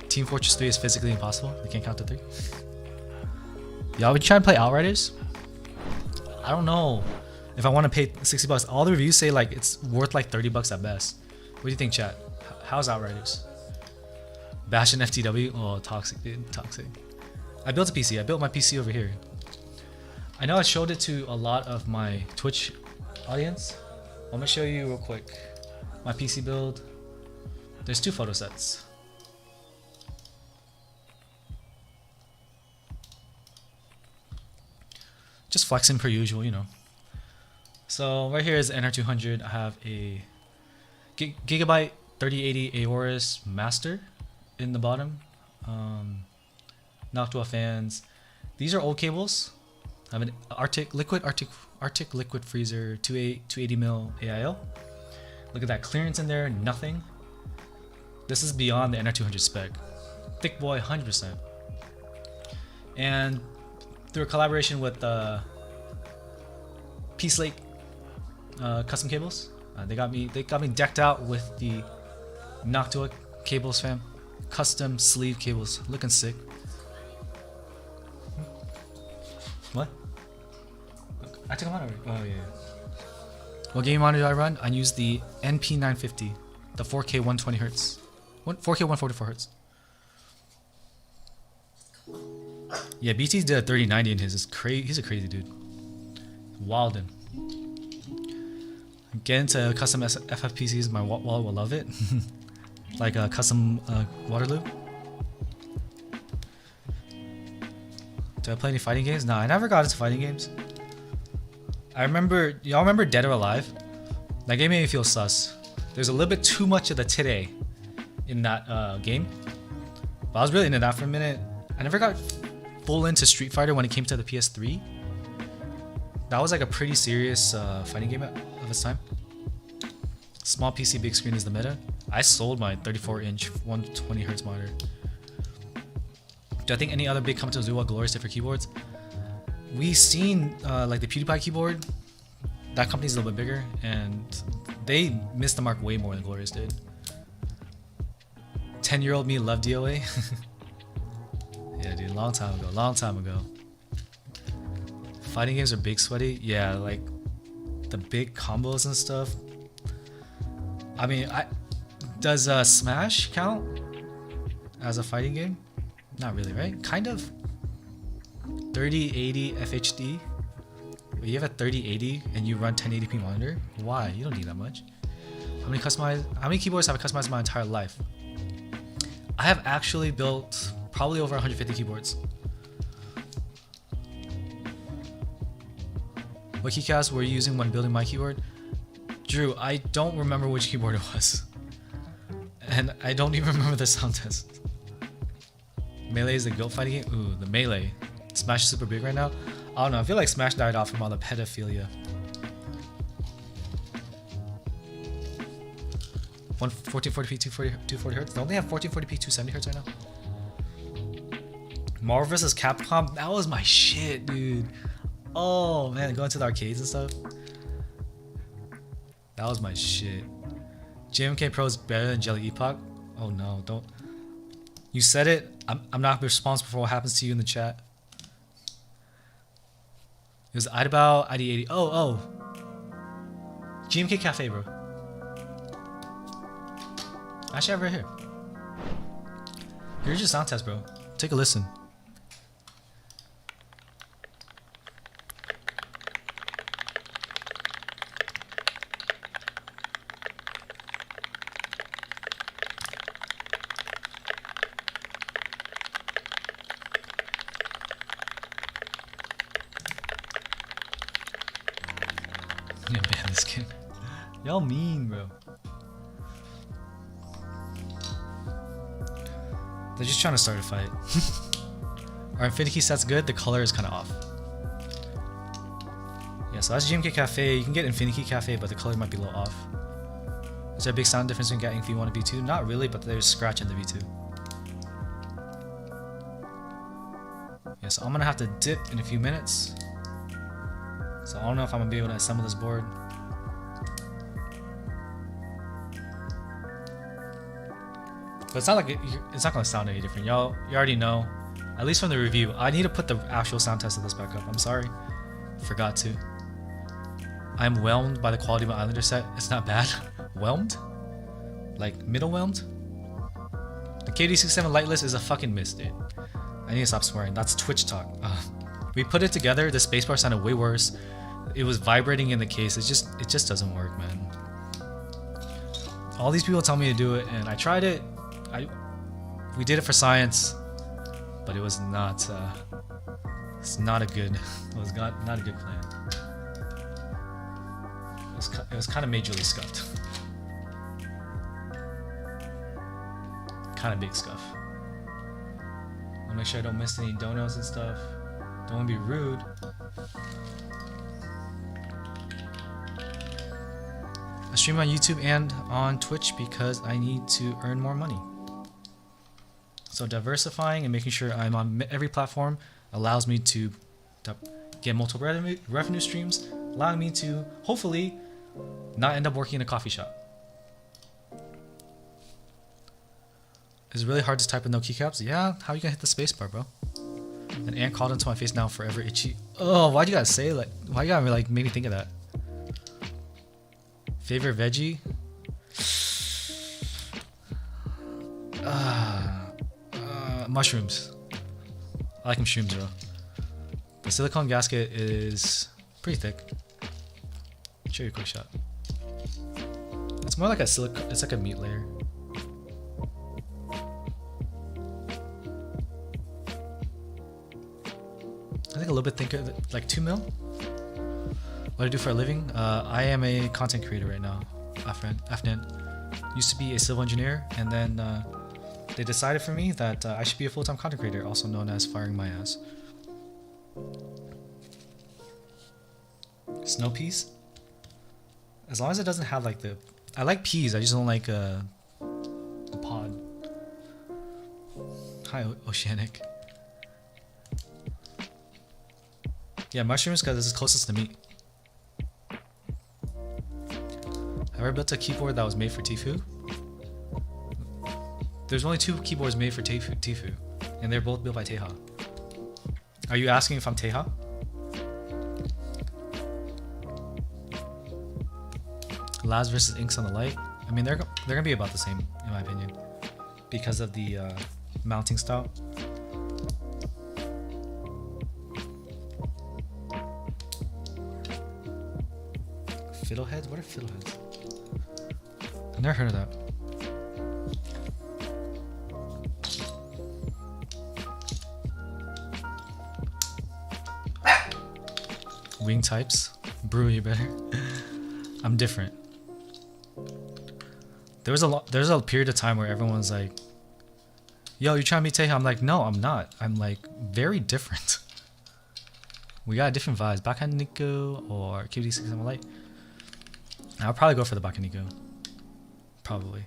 Team Fortress 3 is physically impossible. They can't count to 3. Y'all been trying to play Outriders? I don't know if I want to pay 60 bucks. All the reviews say like it's worth like 30 bucks at best. What do you think, chat? How's Outriders? Bastion FTW? Oh, toxic, dude. Toxic. I built a PC. I built my PC over here. I know I showed it to a lot of my Twitch audience. I'm gonna show you real quick my PC build. There's 2 photo sets. Just flexing per usual, you know. So right here is the NR200. I have a Gigabyte 3080 Aorus Master in the bottom. Noctua fans. These are old cables. I have an Arctic Liquid Freezer 280mm AIL. Look at that clearance in there, nothing. This is beyond the NR200 spec. Thick boy, 100%. And through a collaboration with Peace Lake custom cables, they got me decked out with the Noctua cables, fam. Custom sleeve cables, looking sick. What? I took them out already. Oh yeah. What gaming monitor do I run? I use the NP950, the 4K 120 Hz, 4K 144 Hz. Yeah, BT did a 3090 in his. He's a crazy dude. Wildin'. Get into custom FFPCs, my wallet will love it. Like a custom Waterloo. Do I play any fighting games? Nah, I never got into fighting games. Y'all remember Dead or Alive? That game made me feel sus. There's a little bit too much of the today in that game. But I was really into that for a minute. I never got full into Street Fighter when it came to the PS3. That was like a pretty serious fighting game of its time. Small PC, big screen is the meta. I sold my 34-inch 120Hz monitor. Do I think any other big companies do what Glorious did for keyboards? We've seen like the PewDiePie keyboard. That company's a little bit bigger, and they missed the mark way more than Glorious did. 10-year-old me loved DOA. Yeah, dude, long time ago. Fighting games are big sweaty. Yeah, like the big combos and stuff. I mean, does Smash count as a fighting game? Not really, right? Kind of. 3080 FHD. But you have a 3080 and you run 1080p monitor? Why? You don't need that much. How many keyboards have I customized my entire life? I have actually built probably over 150 keyboards. What keycaps were you using when building my keyboard? Drew, I don't remember which keyboard it was. And I don't even remember the sound test. Melee is the GOAT fighting game? Ooh, the Melee. Smash is super big right now? I don't know, I feel like Smash died off from all the pedophilia. 1440p, 240 Hz? Don't they have 1440p, 270 Hz right now? Marvel vs. Capcom? That was my shit, dude. Oh man, going to the arcades and stuff. That was my shit. JMK Pro is better than Jelly Epoch? Oh no, don't. You said it. I'm not responsible for what happens to you in the chat. It was Idabao, ID80. Oh. GMK Cafe, bro. Actually, I have it right here. Here's your sound test, bro. Take a listen. Yeah, man, this kid. Y'all mean, bro. They're just trying to start a fight. Our Infinity set's good, the color is kind of off. Yeah, so that's GMK Cafe. You can get Infinity Cafe, but the color might be a little off. Is there a big sound difference in getting V1 and V2? Not really, but there's scratch in the V2. Yeah, so I'm gonna have to dip in a few minutes. So I don't know if I'm gonna be able to assemble this board. But it's not like it's not gonna sound any different. You already know, at least from the review. I need to put the actual sound test of this back up. I'm sorry, forgot to. I'm whelmed by the quality of my Islander set. It's not bad. Whelmed? Like middle whelmed? The KBD67 Lite list is a fucking miss, dude. I need to stop swearing. That's Twitch talk. We put it together. The spacebar sounded way worse. It was vibrating in the case. It just doesn't work, man. All these people tell me to do it, and I tried it. We did it for science, but it was not. It's not a good. It was not a good plan. It was kind of majorly scuffed. Kind of big scuff. I'll make sure I don't miss any donuts and stuff. Don't want to be rude. I stream on YouTube and on Twitch because I need to earn more money. So diversifying and making sure I'm on every platform allows me to get multiple revenue streams, allowing me to hopefully not end up working in a coffee shop. It's really hard to type with no keycaps. Yeah, how you gonna hit the spacebar, bro? An ant crawled into my face, now forever itchy. Oh, why'd you gotta say like? Why you gotta like make me think of that? Favorite veggie? Mushrooms. I like them shrooms, bro. The silicone gasket is pretty thick. Show you a quick shot. It's more like a silicone. It's like a meat layer. I think a little bit thicker, like 2 mil. What I do for a living? I am a content creator right now. Afnan used to be a civil engineer, and then they decided for me that I should be a full-time content creator, also known as firing my ass. Snow peas? As long as it doesn't have like the... I like peas, I just don't like the pod. Hi, Oceanic. Yeah, mushrooms because it's closest to meat. Have I ever built a keyboard that was made for Tfue? There's only 2 keyboards made for Tfue, and they're both built by Teha. Are you asking if I'm Teha? Labs versus inks on the light. I mean, they're gonna be about the same in my opinion, because of the mounting style. Fiddleheads? What are fiddleheads? I've never heard of that. Wing types? Brew, you better. I'm different. There's a period of time where everyone's like, yo, you trying to be Teha? I'm like, no, I'm not. I'm like very different. We got different vibes. Bakaniko or KBD67 Lite. I'll probably go for the Bakaniko. Probably.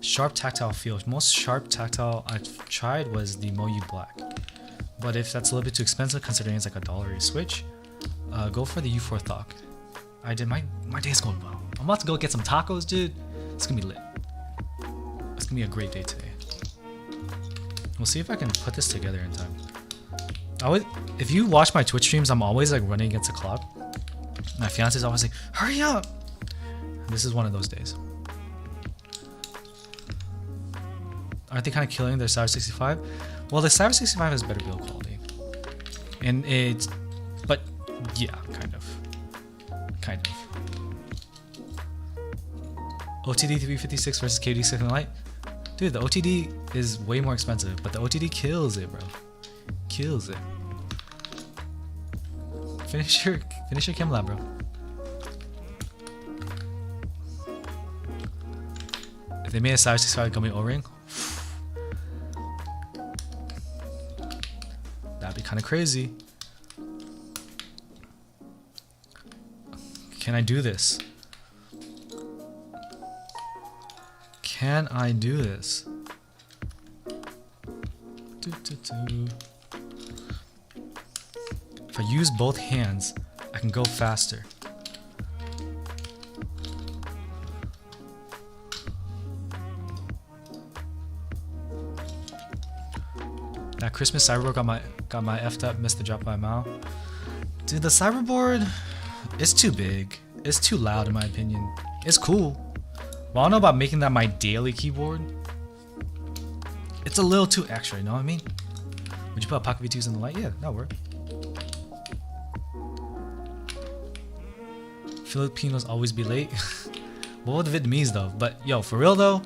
Sharp tactile feel. Most sharp tactile I've tried was the Moyu Black. But if that's a little bit too expensive, considering it's like $1 a switch, go for the U4 Thok. I did my day's going well. I'm about to go get some tacos, dude. It's gonna be lit. It's gonna be a great day today. We'll see if I can put this together in time. If you watch my Twitch streams, I'm always like running against the clock. My fiance's always like, hurry up! This is one of those days. Aren't they kind of killing their Cyber 65? Well, the Cyber 65 has better build quality. And it's... But, yeah, kind of. Kind of. OTD 356 versus KBD67 Lite? Dude, the OTD is way more expensive, but the OTD kills it, bro. Kills it. Finish your chem lab, bro. If they made a Cyber 65 gummy O-ring, that'd be kind of crazy. Can I do this? Can I do this? If I use both hands, I can go faster. That Christmas cyberboard got my effed up, missed the drop by a mile. Dude, the cyberboard is too big. It's too loud in my opinion. It's cool, but I don't know about making that my daily keyboard. It's a little too extra, you know what I mean? Would you put Pocket V2s in the light? Yeah, that'll work. Filipinos always be late. What would the Vietnamese though? But yo, for real though,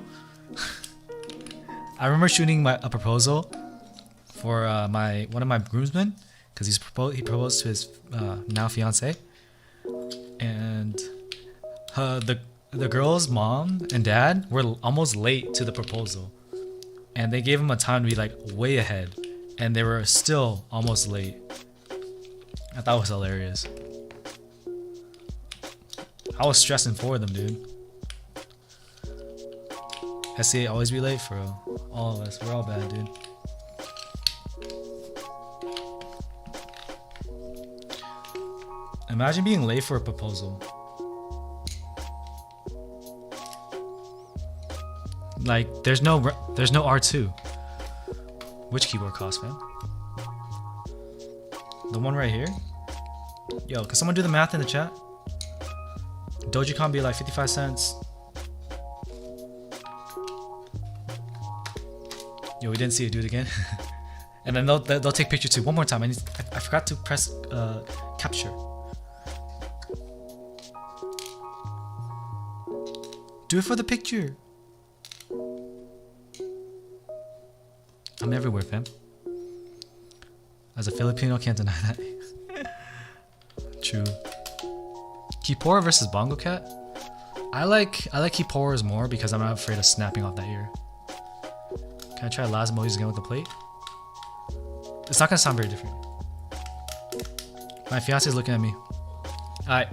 I remember shooting a proposal for one of my groomsmen, because he proposed to his now fiance, and the girl's mom and dad were almost late to the proposal, and they gave him a time to be like way ahead, and they were still almost late. I thought it was hilarious. I was stressing for them, dude. SCA always be late for all of us. We're all bad, dude. Imagine being late for a proposal. Like, there's no R2. Which keyboard cost, man? The one right here? Yo, can someone do the math in the chat? Dogecoin be like 55 cents. Yo, we didn't see it. Do it again. And then they'll take picture too. One more time. I forgot to press capture. Do it for the picture. I'm everywhere, fam. As a Filipino, can't deny that. True. Kippur versus Bongo Cat. I like Kippur's more because I'm not afraid of snapping off that ear. Can I try last emojis again with the plate? It's not gonna sound very different. My fiance's looking at me. Alright.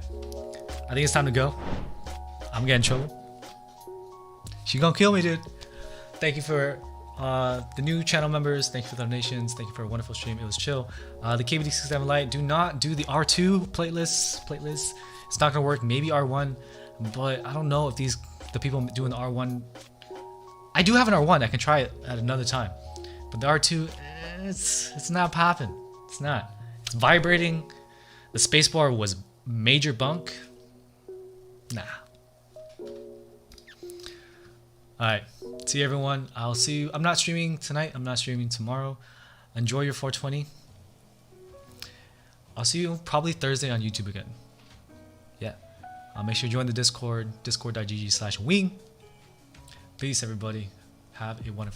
I think it's time to go. I'm getting in trouble. She gonna kill me, dude. Thank you for the new channel members. Thank you for the donations. Thank you for a wonderful stream. It was chill. The KBD67 Lite. Do not do the R2 plateless. It's not gonna work. Maybe R1, but I don't know if the people doing the R1. I do have an R1. I can try it at another time. But the R2, it's not popping. It's not. It's vibrating. The spacebar was major bunk. Nah. Alright. See you, everyone. I'll see you. I'm not streaming tonight. I'm not streaming tomorrow. Enjoy your 420. I'll see you probably Thursday on YouTube again. Yeah. Make sure you join the Discord. Discord.gg/wing. Peace, everybody. Have a wonderful